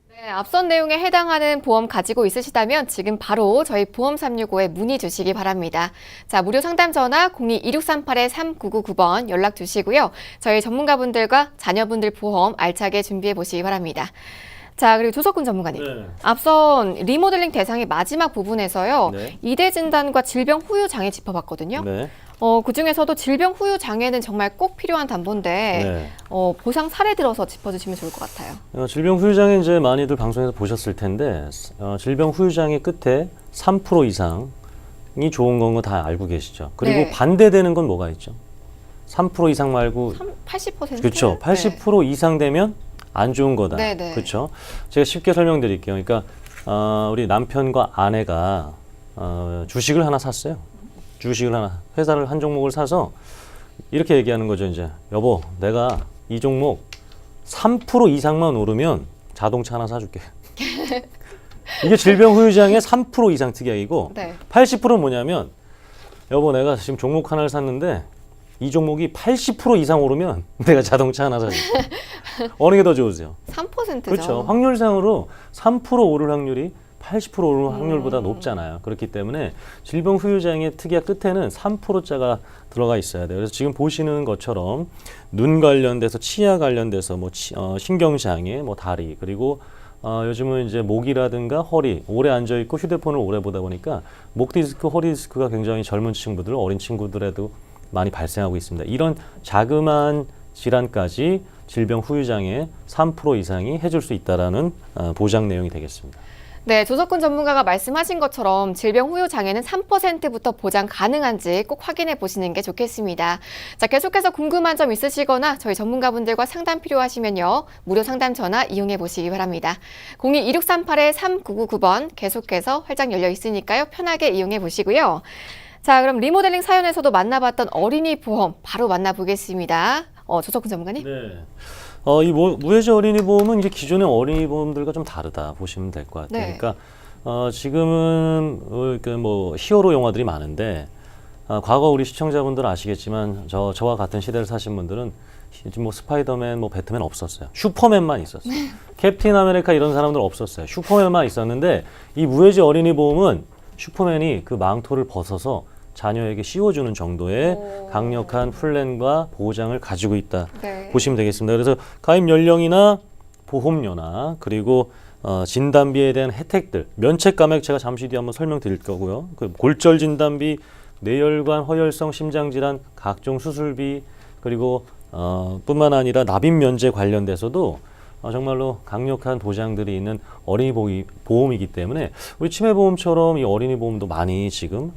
[SPEAKER 1] 네, 앞선 내용에 해당하는 보험 가지고 있으시다면 지금 바로 저희 보험 365에 문의 주시기 바랍니다. 자, 무료 상담 전화 02-2638-3999번 연락 주시고요. 저희 전문가분들과 자녀분들 보험 알차게 준비해 보시기 바랍니다. 자, 그리고 조석훈 전문가님.
[SPEAKER 2] 네.
[SPEAKER 1] 앞선 리모델링 대상의 마지막 부분에서요.
[SPEAKER 2] 네.
[SPEAKER 1] 이대 진단과 질병 후유 장애 짚어봤거든요.
[SPEAKER 2] 네.
[SPEAKER 1] 그중에서도 질병 후유 장애는 정말 꼭 필요한 담보인데
[SPEAKER 2] 네.
[SPEAKER 1] 보상 사례 들어서 짚어주시면 좋을 것 같아요.
[SPEAKER 2] 질병 후유장애 이제 많이들 방송에서 보셨을 텐데 질병 후유장애 끝에 3% 이상이 좋은 건 거 다 알고 계시죠. 그리고
[SPEAKER 1] 네.
[SPEAKER 2] 반대되는 건 뭐가 있죠? 3% 이상 말고
[SPEAKER 1] 80%?
[SPEAKER 2] 그렇죠. 80% 이상 되면 안 좋은 거다.
[SPEAKER 1] 네, 네.
[SPEAKER 2] 그렇죠. 제가 쉽게 설명드릴게요. 그러니까 우리 남편과 아내가 주식을 하나 샀어요. 주식을 하나, 회사를 한 종목을 사서 이렇게 얘기하는 거죠. 이제 여보, 내가 이 종목 3% 이상만 오르면 자동차 하나 사줄게. 이게 질병 후유장애 3% 이상 특약이고
[SPEAKER 1] 네.
[SPEAKER 2] 80%는 뭐냐면 여보, 내가 지금 종목 하나를 샀는데 이 종목이 80% 이상 오르면 내가 자동차 하나 사줄게. 어느 게 더 좋으세요?
[SPEAKER 1] 3%죠.
[SPEAKER 2] 그렇죠. 확률상으로 3% 오를 확률이 80% 오르는 확률보다 높잖아요. 그렇기 때문에 질병 후유장애 특약 끝에는 3%자가 들어가 있어야 돼요. 그래서 지금 보시는 것처럼 눈 관련돼서 치아 관련돼서 뭐 신경장애, 뭐 다리 그리고 요즘은 이제 목이라든가 허리 오래 앉아 있고 휴대폰을 오래 보다 보니까 목 디스크, 허리 디스크가 굉장히 젊은 친구들, 어린 친구들에도 많이 발생하고 있습니다. 이런 자그마한 질환까지 질병 후유장애 3% 이상이 해줄 수 있다라는 보장 내용이 되겠습니다.
[SPEAKER 1] 네, 조석훈 전문가가 말씀하신 것처럼 질병 후유 장애는 3%부터 보장 가능한지 꼭 확인해 보시는 게 좋겠습니다. 자, 계속해서 궁금한 점 있으시거나 저희 전문가분들과 상담 필요하시면요. 무료 상담 전화 이용해 보시기 바랍니다. 02-2638-3999번 계속해서 활짝 열려 있으니까요. 편하게 이용해 보시고요. 자, 그럼 리모델링 사연에서도 만나봤던 어린이 보험 바로 만나보겠습니다. 조석훈 전문가님.
[SPEAKER 2] 네. 이 무해지 어린이 보험은 이제 기존의 어린이 보험들과 좀 다르다 보시면 될 것 같아요.
[SPEAKER 1] 네.
[SPEAKER 2] 그러니까 지금은 뭐 히어로 영화들이 많은데 과거 우리 시청자분들은 아시겠지만 저와 같은 시대를 사신 분들은 뭐 스파이더맨, 뭐 배트맨 없었어요. 슈퍼맨만 있었어요. 캡틴 아메리카 이런 사람들 없었어요. 슈퍼맨만 있었는데 이 무해지 어린이 보험은 슈퍼맨이 그 망토를 벗어서 자녀에게 씌워주는 정도의 강력한 플랜과 보장을 가지고 있다
[SPEAKER 1] 네.
[SPEAKER 2] 보시면 되겠습니다. 그래서 가입 연령이나 보험료나 그리고 진단비에 대한 혜택들, 면책 감액 제가 잠시 뒤에 한번 설명드릴 거고요. 그 골절 진단비, 뇌혈관, 허혈성 심장질환, 각종 수술비 그리고 뿐만 아니라 납입 면제 관련돼서도 정말로 강력한 보장들이 있는 어린이 보험이기 때문에 우리 치매보험처럼 이 어린이 보험도 많이 지금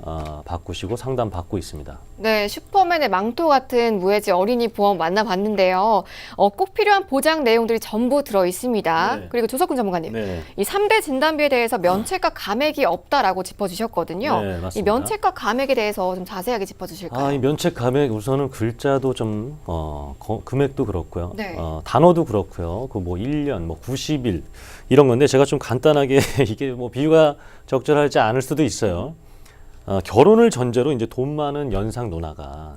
[SPEAKER 2] 바꾸시고 상담 받고 있습니다.
[SPEAKER 1] 네, 슈퍼맨의 망토 같은 무해지 어린이 보험 만나봤는데요. 꼭 필요한 보장 내용들이 전부 들어 있습니다.
[SPEAKER 2] 네.
[SPEAKER 1] 그리고 조석훈 전문가님,
[SPEAKER 2] 네.
[SPEAKER 1] 이 3대 진단비에 대해서 면책과 감액이 없다라고 짚어주셨거든요.
[SPEAKER 2] 네, 맞습니다.
[SPEAKER 1] 이 면책과 감액에 대해서 좀 자세하게 짚어주실까요?
[SPEAKER 2] 이 면책 감액 우선은 글자도 좀 금액도 그렇고요.
[SPEAKER 1] 네.
[SPEAKER 2] 단어도 그렇고요. 그 뭐 1년, 뭐 90일 이런 건데 제가 좀 간단하게 이게 뭐 비유가 적절하지 않을 수도 있어요. 결혼을 전제로 이제 돈 많은 연상 누나가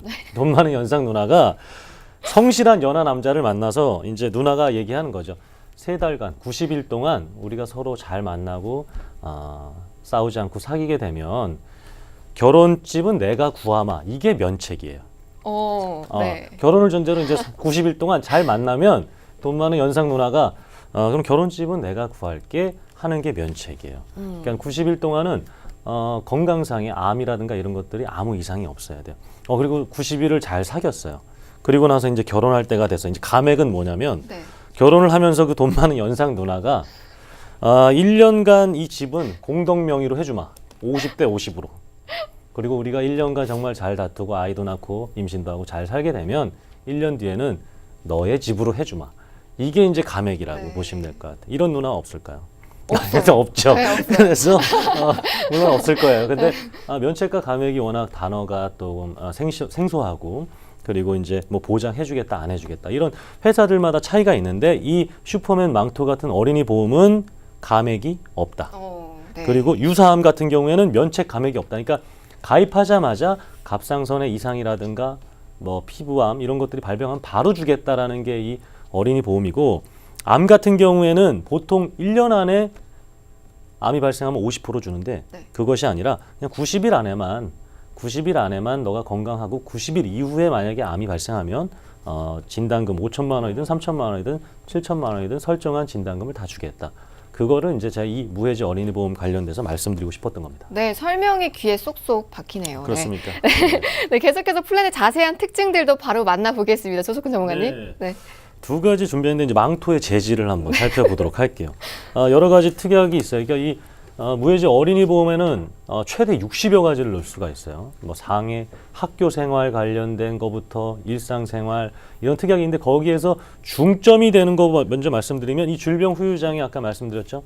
[SPEAKER 2] 성실한 연하 남자를 만나서 이제 누나가 얘기하는 거죠. 3달간 90일 동안 우리가 서로 잘 만나고 싸우지 않고 사귀게 되면 결혼집은 내가 구하마. 이게 면책이에요.
[SPEAKER 1] 네.
[SPEAKER 2] 결혼을 전제로 이제 90일 동안 잘 만나면 돈 많은 연상 누나가 그럼 결혼집은 내가 구할게 하는 게 면책이에요. 그러니까 90일 동안은 건강상의 암이라든가 이런 것들이 아무 이상이 없어야 돼요. 그리고 90일을 잘 사귀었어요. 그리고 나서 이제 결혼할 때가 돼서 이제 감액은 뭐냐면
[SPEAKER 1] 네.
[SPEAKER 2] 결혼을 하면서 그 돈 많은 연상 누나가 1년간 이 집은 공동 명의로 해주마. 50대 50으로. 그리고 우리가 1년간 정말 잘 다투고 아이도 낳고 임신도 하고 잘 살게 되면 1년 뒤에는 너의 집으로 해주마. 이게 이제 감액이라고
[SPEAKER 1] 네.
[SPEAKER 2] 보시면 될 것 같아요. 이런 누나 없을까요?
[SPEAKER 1] 없어요.
[SPEAKER 2] 없죠.
[SPEAKER 1] 네, 없어요.
[SPEAKER 2] 그래서 물론 없을 거예요. 근데 면책과 감액이 워낙 단어가 또 생소하고 그리고 이제 뭐 보장해주겠다 안 해주겠다 이런 회사들마다 차이가 있는데 이 슈퍼맨 망토 같은 어린이 보험은 감액이 없다.
[SPEAKER 1] 네.
[SPEAKER 2] 그리고 유사암 같은 경우에는 면책 감액이 없다. 그러니까 가입하자마자 갑상선의 이상이라든가 뭐 피부암 이런 것들이 발병하면 바로 주겠다라는 게 이 어린이 보험이고 암 같은 경우에는 보통 1년 안에 암이 발생하면 50% 주는데
[SPEAKER 1] 네.
[SPEAKER 2] 그것이 아니라 그냥 90일 안에만 너가 건강하고 90일 이후에 만약에 암이 발생하면 진단금 5천만 원이든 3천만 원이든 7천만 원이든 설정한 진단금을 다 주겠다. 그거를 이제 제가 이 무해지 어린이 보험 관련돼서 말씀드리고 싶었던 겁니다.
[SPEAKER 1] 네, 설명이 귀에 쏙쏙 박히네요.
[SPEAKER 2] 그렇습니까?
[SPEAKER 1] 네, 계속해서 플랜의 자세한 특징들도 바로 만나보겠습니다. 조석훈 전문가님. 네.
[SPEAKER 2] 두 가지 준비했는데 이제 망토의 재질을 한번 살펴보도록 할게요. 여러 가지 특약이 있어요. 그러니까 이 무해지 어린이 보험에는 최대 60여 가지를 넣을 수가 있어요. 뭐 상해, 학교 생활 관련된 거부터 일상생활 이런 특약이 있는데 거기에서 중점이 되는 거 먼저 말씀드리면 이 질병 후유장애 아까 말씀드렸죠.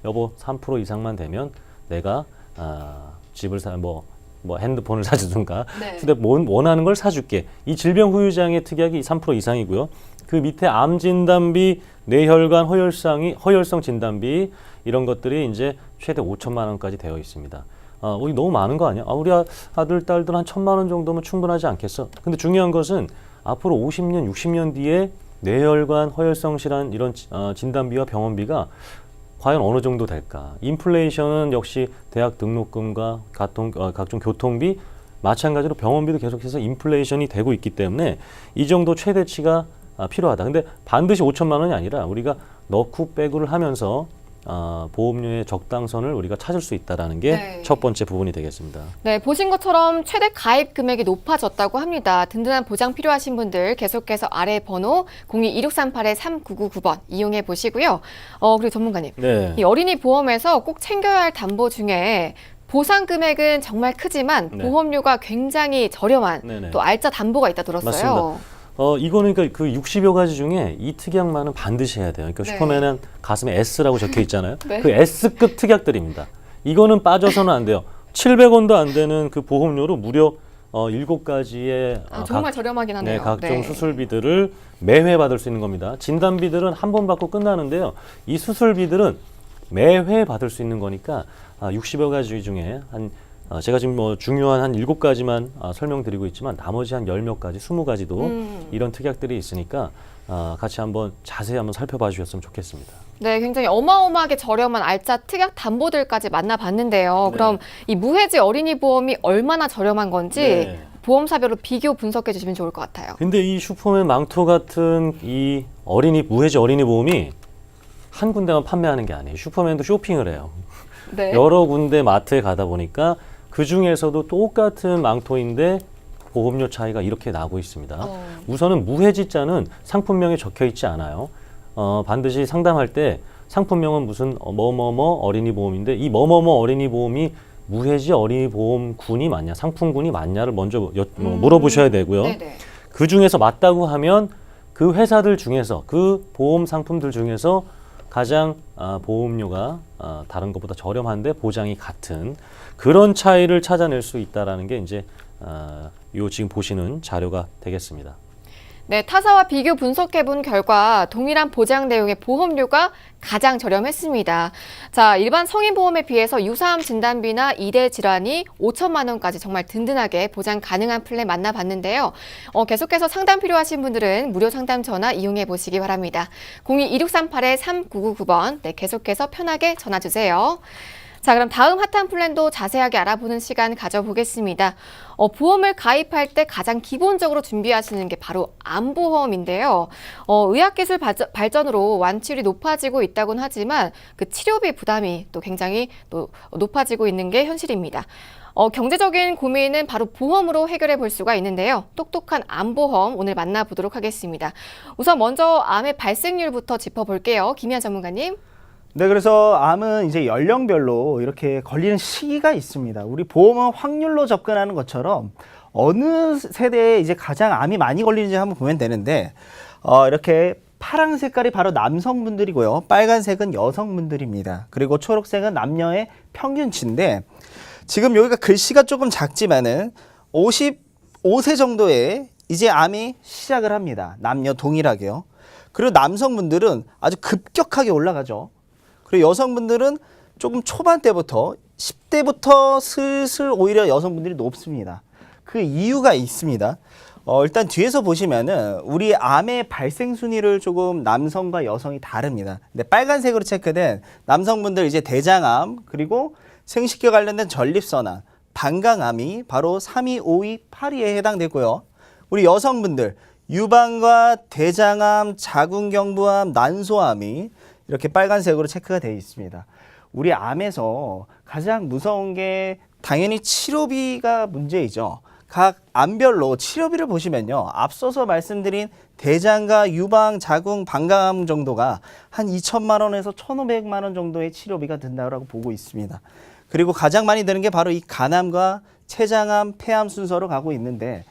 [SPEAKER 2] 여보 3% 이상만 되면 내가 집을 뭐 핸드폰을 사주든가
[SPEAKER 1] 네.
[SPEAKER 2] 휴대폰 원하는 걸 사줄게. 이 질병 후유장애 특약이 3% 이상이고요. 그 밑에 암 진단비, 뇌혈관 허혈성 진단비 이런 것들이 이제 최대 5천만 원까지 되어 있습니다. 우리 너무 많은 거 아니야? 우리 아들, 딸들 한 1,000만 원 정도면 충분하지 않겠어? 근데 중요한 것은 앞으로 50년, 60년 뒤에 뇌혈관, 허혈성 질환 이런 진단비와 병원비가 과연 어느 정도 될까? 인플레이션은 역시 대학 등록금과 각종 교통비 마찬가지로 병원비도 계속해서 인플레이션이 되고 있기 때문에 이 정도 최대치가 필요하다. 근데 반드시 5천만 원이 아니라 우리가 넣고 빼고를 하면서 보험료의 적당선을 우리가 찾을 수 있다라는 게 첫
[SPEAKER 1] 네.
[SPEAKER 2] 번째 부분이 되겠습니다.
[SPEAKER 1] 네, 보신 것처럼 최대 가입 금액이 높아졌다고 합니다. 든든한 보장 필요하신 분들 계속해서 아래 번호 02-2638-3999번 이용해 보시고요. 그리고 전문가님,
[SPEAKER 2] 네.
[SPEAKER 1] 이 어린이 보험에서 꼭 챙겨야 할 담보 중에 보상 금액은 정말 크지만
[SPEAKER 2] 네.
[SPEAKER 1] 보험료가 굉장히 저렴한
[SPEAKER 2] 네네.
[SPEAKER 1] 또 알짜 담보가 있다 들었어요.
[SPEAKER 2] 맞습니다. 이거는 그러니까 그 60여 가지 중에 이 특약만은 반드시 해야 돼요. 그러니까
[SPEAKER 1] 네.
[SPEAKER 2] 슈퍼맨은 가슴에 S라고 적혀 있잖아요.
[SPEAKER 1] 네.
[SPEAKER 2] 그 S급 특약들입니다. 이거는 빠져서는 안 돼요. 700원도 안 되는 그 보험료로 무려 7가지의
[SPEAKER 1] 정말 저렴하긴 하네요.
[SPEAKER 2] 각종
[SPEAKER 1] 네.
[SPEAKER 2] 수술비들을 매회 받을 수 있는 겁니다. 진단비들은 한 번 받고 끝나는데요. 이 수술비들은 매회 받을 수 있는 거니까 60여 가지 중에 제가 지금 뭐 중요한 한 7가지만 설명드리고 있지만 나머지 한 10몇 가지, 20가지도 이런 특약들이 있으니까 같이 한번 자세히 한번 살펴봐 주셨으면 좋겠습니다.
[SPEAKER 1] 네, 굉장히 어마어마하게 저렴한 알짜 특약 담보들까지 만나봤는데요.
[SPEAKER 2] 네.
[SPEAKER 1] 그럼 이 무해지 어린이 보험이 얼마나 저렴한 건지
[SPEAKER 2] 네.
[SPEAKER 1] 보험사별로 비교 분석해 주시면 좋을 것 같아요.
[SPEAKER 2] 근데 이 슈퍼맨 망토 같은 이 무해지 어린이 보험이 한 군데만 판매하는 게 아니에요. 슈퍼맨도 쇼핑을 해요.
[SPEAKER 1] 네.
[SPEAKER 2] 여러 군데 마트에 가다 보니까 그 중에서도 똑같은 망토인데 보험료 차이가 이렇게 나고 있습니다. 우선은 무해지자는 상품명에 적혀 있지 않아요. 반드시 상담할 때 상품명은 무슨 뭐뭐뭐 어린이 보험인데 이 뭐뭐뭐 어린이 보험이 무해지 어린이 보험군이 맞냐, 상품군이 맞냐를 먼저 물어보셔야 되고요.
[SPEAKER 1] 네네.
[SPEAKER 2] 그 중에서 맞다고 하면 그 회사들 중에서 그 보험 상품들 중에서 가장 보험료가 다른 것보다 저렴한데 보장이 같은 그런 차이를 찾아낼 수 있다라는 게 이제 요 지금 보시는 자료가 되겠습니다.
[SPEAKER 1] 네, 타사와 비교 분석해본 결과 동일한 보장 내용의 보험료가 가장 저렴했습니다. 자, 일반 성인보험에 비해서 유사암 진단비나 이대 질환이 5천만 원까지 정말 든든하게 보장 가능한 플랜 만나봤는데요. 계속해서 상담 필요하신 분들은 무료 상담 전화 이용해 보시기 바랍니다. 02-2638-3999번 네, 계속해서 편하게 전화 주세요. 자, 그럼 다음 핫한 플랜도 자세하게 알아보는 시간 가져보겠습니다. 보험을 가입할 때 가장 기본적으로 준비하시는 게 바로 암보험인데요. 의학기술 발전으로 완치율이 높아지고 있다고는 하지만 그 치료비 부담이 또 굉장히 또 높아지고 있는 게 현실입니다. 경제적인 고민은 바로 보험으로 해결해 볼 수가 있는데요. 똑똑한 암보험 오늘 만나보도록 하겠습니다. 우선 먼저 암의 발생률부터 짚어볼게요. 김희아 전문가님.
[SPEAKER 3] 네, 그래서 암은 이제 연령별로 이렇게 걸리는 시기가 있습니다. 우리 보험은 확률로 접근하는 것처럼 어느 세대에 이제 가장 암이 많이 걸리는지 한번 보면 되는데, 이렇게 파란 색깔이 바로 남성분들이고요. 빨간색은 여성분들입니다. 그리고 초록색은 남녀의 평균치인데, 지금 여기가 글씨가 조금 작지만은 55세 정도에 이제 암이 시작을 합니다. 남녀 동일하게요. 그리고 남성분들은 아주 급격하게 올라가죠. 그리고 여성분들은 조금 초반 때부터 10대부터 슬슬 오히려 여성분들이 높습니다. 그 이유가 있습니다. 일단 뒤에서 보시면은 우리 암의 발생 순위를 조금 남성과 여성이 다릅니다. 근데 빨간색으로 체크된 남성분들 이제 대장암 그리고 생식기 관련된 전립선암, 방광암이 바로 3, 2, 5, 2, 8위에 해당되고요. 우리 여성분들 유방과 대장암, 자궁경부암, 난소암이 이렇게 빨간색으로 체크가 되어 있습니다. 우리 암에서 가장 무서운 게 당연히 치료비가 문제이죠. 각 암별로 치료비를 보시면요. 앞서서 말씀드린 대장과 유방, 자궁, 방광암 정도가 한 2천만 원에서 1,500만 원 정도의 치료비가 든다고 보고 있습니다. 그리고 가장 많이 드는 게 바로 이 간암과 췌장암, 폐암 순서로 가고 있는데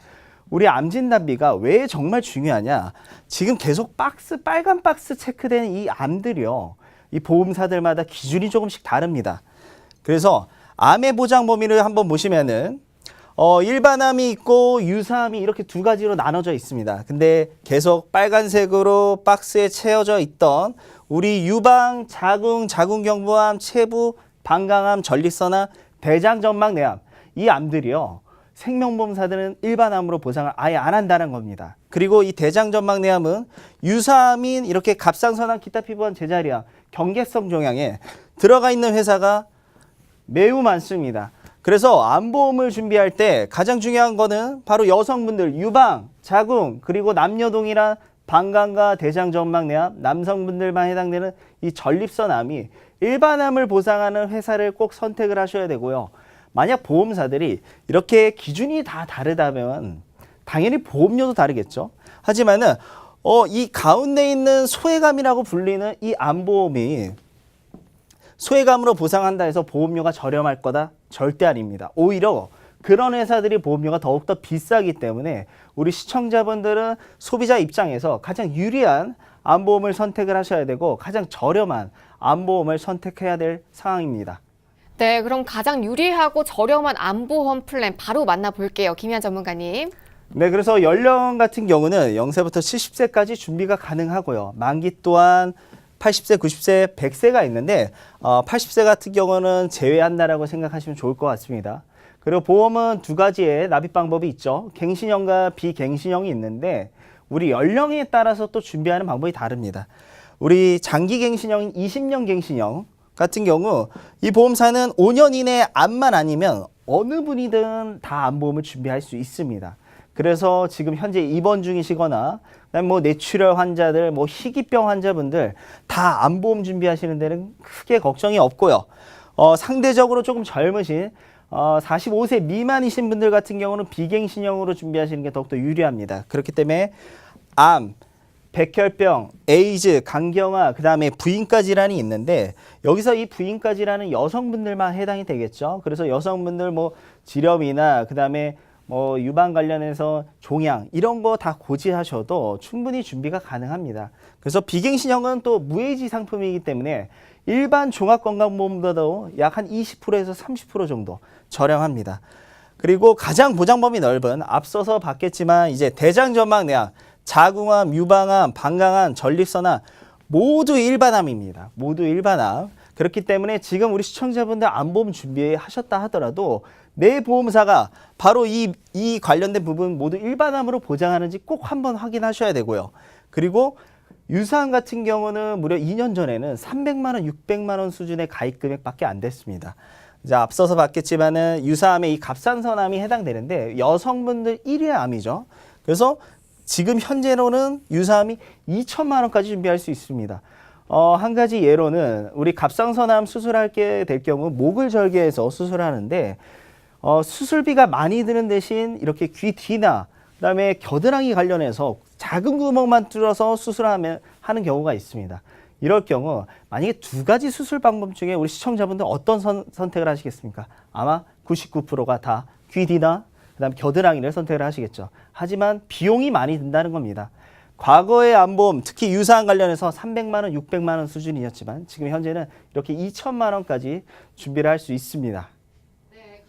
[SPEAKER 3] 우리 암 진단비가 왜 정말 중요하냐? 지금 계속 빨간 박스 체크된 이 암들이요. 이 보험사들마다 기준이 조금씩 다릅니다. 그래서 암의 보장 범위를 한번 보시면은 일반암이 있고 유사암이 이렇게 두 가지로 나눠져 있습니다. 근데 계속 빨간색으로 박스에 채워져 있던 우리 유방, 자궁, 자궁경부암, 체부, 방광암, 전립선암, 대장전막내암 이 암들이요. 생명보험사들은 일반암으로 보상을 아예 안 한다는 겁니다. 그리고 이 대장전막내암은 유사암인 이렇게 갑상선암, 기타 피부암, 제자리암, 경계성 종양에 들어가 있는 회사가 매우 많습니다. 그래서 암보험을 준비할 때 가장 중요한 거는 바로 여성분들 유방, 자궁, 그리고 남녀 동일한 방광과 대장점막내암, 남성분들만 해당되는 이 전립선암이 일반암을 보상하는 회사를 꼭 선택을 하셔야 되고요. 만약 보험사들이 이렇게 기준이 다 다르다면 당연히 보험료도 다르겠죠. 하지만은 이 가운데 있는 소외감이라고 불리는 이 암보험이 소외감으로 보상한다 해서 보험료가 저렴할 거다? 절대 아닙니다. 오히려 그런 회사들이 보험료가 더욱더 비싸기 때문에 우리 시청자분들은 소비자 입장에서 가장 유리한 암보험을 선택을 하셔야 되고 가장 저렴한 암보험을 선택해야 될 상황입니다.
[SPEAKER 1] 네, 그럼 가장 유리하고 저렴한 암보험 플랜 바로 만나볼게요. 김희한 전문가님.
[SPEAKER 3] 네, 그래서 연령 같은 경우는 0세부터 70세까지 준비가 가능하고요. 만기 또한 80세, 90세, 100세가 있는데 80세 같은 경우는 제외한다라고 생각하시면 좋을 것 같습니다. 그리고 보험은 두 가지의 납입 방법이 있죠. 갱신형과 비갱신형이 있는데 우리 연령에 따라서 또 준비하는 방법이 다릅니다. 우리 장기 갱신형인 20년 갱신형 같은 경우 이 보험사는 5년 이내 암만 아니면 어느 분이든 다 암보험을 준비할 수 있습니다. 그래서 지금 현재 입원 중이시거나 그다음에 뭐 뇌출혈 환자들, 뭐 희귀병 환자분들 다 암보험 준비하시는 데는 크게 걱정이 없고요. 상대적으로 조금 젊으신 45세 미만이신 분들 같은 경우는 비갱신형으로 준비하시는 게 더욱더 유리합니다. 그렇기 때문에 암, 백혈병, 에이즈, 간경화, 그 다음에 부인과 질환이 있는데 여기서 이 부인과 질환은 여성분들만 해당이 되겠죠. 그래서 여성분들 뭐 지렴이나 그 다음에 뭐 유방 관련해서 종양 이런 거 다 고지하셔도 충분히 준비가 가능합니다. 그래서 비갱신형은 또 무해지 상품이기 때문에 일반 종합건강보험보다도 약 한 20%에서 30% 정도 저렴합니다. 그리고 가장 보장 범위 넓은 앞서서 봤겠지만 이제 대장점막내암, 자궁암, 유방암, 방광암, 전립선암 모두 일반암입니다. 모두 일반암. 그렇기 때문에 지금 우리 시청자분들 암보험 준비하셨다 하더라도 내 보험사가 바로 이 관련된 부분 모두 일반암으로 보장하는지 꼭 한번 확인하셔야 되고요. 그리고 유사암 같은 경우는 무려 2년 전에는 300만 원, 600만 원 수준의 가입 금액밖에 안 됐습니다. 이제 앞서서 봤겠지만은 유사암에 이 갑상선암이 해당되는데 여성분들 1위 암이죠. 그래서 지금 현재로는 유사암이 2천만 원까지 준비할 수 있습니다. 한 가지 예로는 우리 갑상선암 수술하게 될 경우 목을 절개해서 수술하는데 수술비가 많이 드는 대신 이렇게 귀 뒤나 그다음에 겨드랑이 관련해서 작은 구멍만 뚫어서 수술하는 경우가 있습니다. 이럴 경우 만약에 두 가지 수술 방법 중에 우리 시청자분들 어떤 선택을 하시겠습니까? 아마 99%가 다 귀 뒤나 그다음에 겨드랑이를 선택을 하시겠죠. 하지만 비용이 많이 든다는 겁니다. 과거의 암보험, 특히 유사암 관련해서 300만 원, 600만 원 수준이었지만 지금 현재는 이렇게 2천만 원까지 준비를 할 수 있습니다.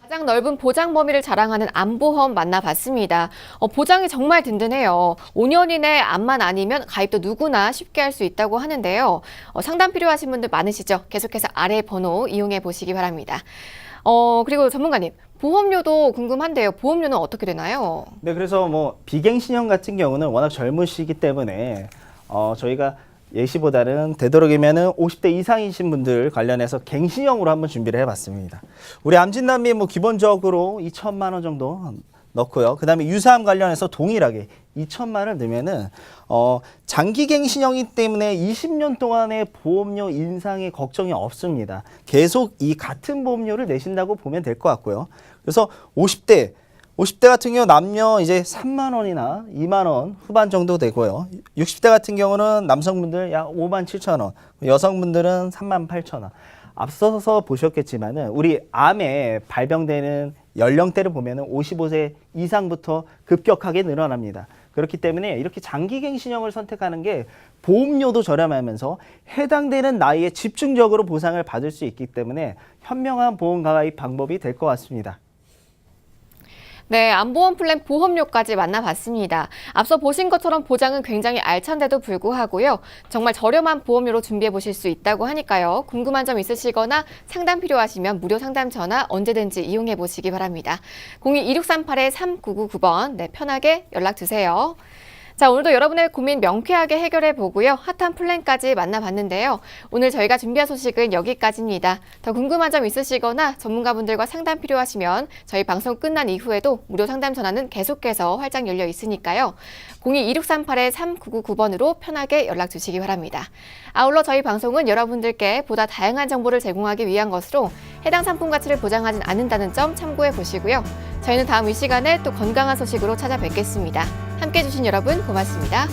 [SPEAKER 1] 가장 넓은 보장 범위를 자랑하는 암보험 만나봤습니다. 보장이 정말 든든해요. 5년 이내 암만 아니면 가입도 누구나 쉽게 할 수 있다고 하는데요. 상담 필요하신 분들 많으시죠? 계속해서 아래 번호 이용해 보시기 바랍니다. 그리고 전문가님, 보험료도 궁금한데요. 보험료는 어떻게 되나요?
[SPEAKER 3] 네, 그래서 뭐 비갱신형 같은 경우는 워낙 젊으시기 때문에 저희가 예시보다는 되도록이면은 50대 이상이신 분들 관련해서 갱신형으로 한번 준비를 해봤습니다. 우리 암진단비 뭐 기본적으로 2천만 원 정도 넣고요. 그 다음에 유사암 관련해서 동일하게 2천만 원을 넣으면은 장기 갱신형이기 때문에 20년 동안의 보험료 인상의 걱정이 없습니다. 계속 이 같은 보험료를 내신다고 보면 될 것 같고요. 그래서 50대 같은 경우 남녀 이제 3만 원이나 2만 원 후반 정도 되고요. 60대 같은 경우는 남성분들 약 5만 7천 원, 여성분들은 3만 8천 원. 앞서서 보셨겠지만은 우리 암에 발병되는 연령대를 보면은 55세 이상부터 급격하게 늘어납니다. 그렇기 때문에 이렇게 장기갱신형을 선택하는 게 보험료도 저렴하면서 해당되는 나이에 집중적으로 보상을 받을 수 있기 때문에 현명한 보험 가입 방법이 될 것 같습니다.
[SPEAKER 1] 네, 암보험 플랜 보험료까지 만나봤습니다. 앞서 보신 것처럼 보장은 굉장히 알찬데도 불구하고요. 정말 저렴한 보험료로 준비해 보실 수 있다고 하니까요. 궁금한 점 있으시거나 상담 필요하시면 무료 상담 전화 언제든지 이용해 보시기 바랍니다. 02-2638-3999번 네, 편하게 연락 주세요. 자, 오늘도 여러분의 고민 명쾌하게 해결해 보고요. 핫한 플랜까지 만나봤는데요. 오늘 저희가 준비한 소식은 여기까지입니다. 더 궁금한 점 있으시거나 전문가분들과 상담 필요하시면 저희 방송 끝난 이후에도 무료 상담 전화는 계속해서 활짝 열려 있으니까요. 02-2638-3999번으로 편하게 연락 주시기 바랍니다. 아울러 저희 방송은 여러분들께 보다 다양한 정보를 제공하기 위한 것으로 해당 상품 가치를 보장하진 않는다는 점 참고해 보시고요. 저희는 다음 이 시간에 또 건강한 소식으로 찾아뵙겠습니다. 함께해 주신 여러분 고맙습니다.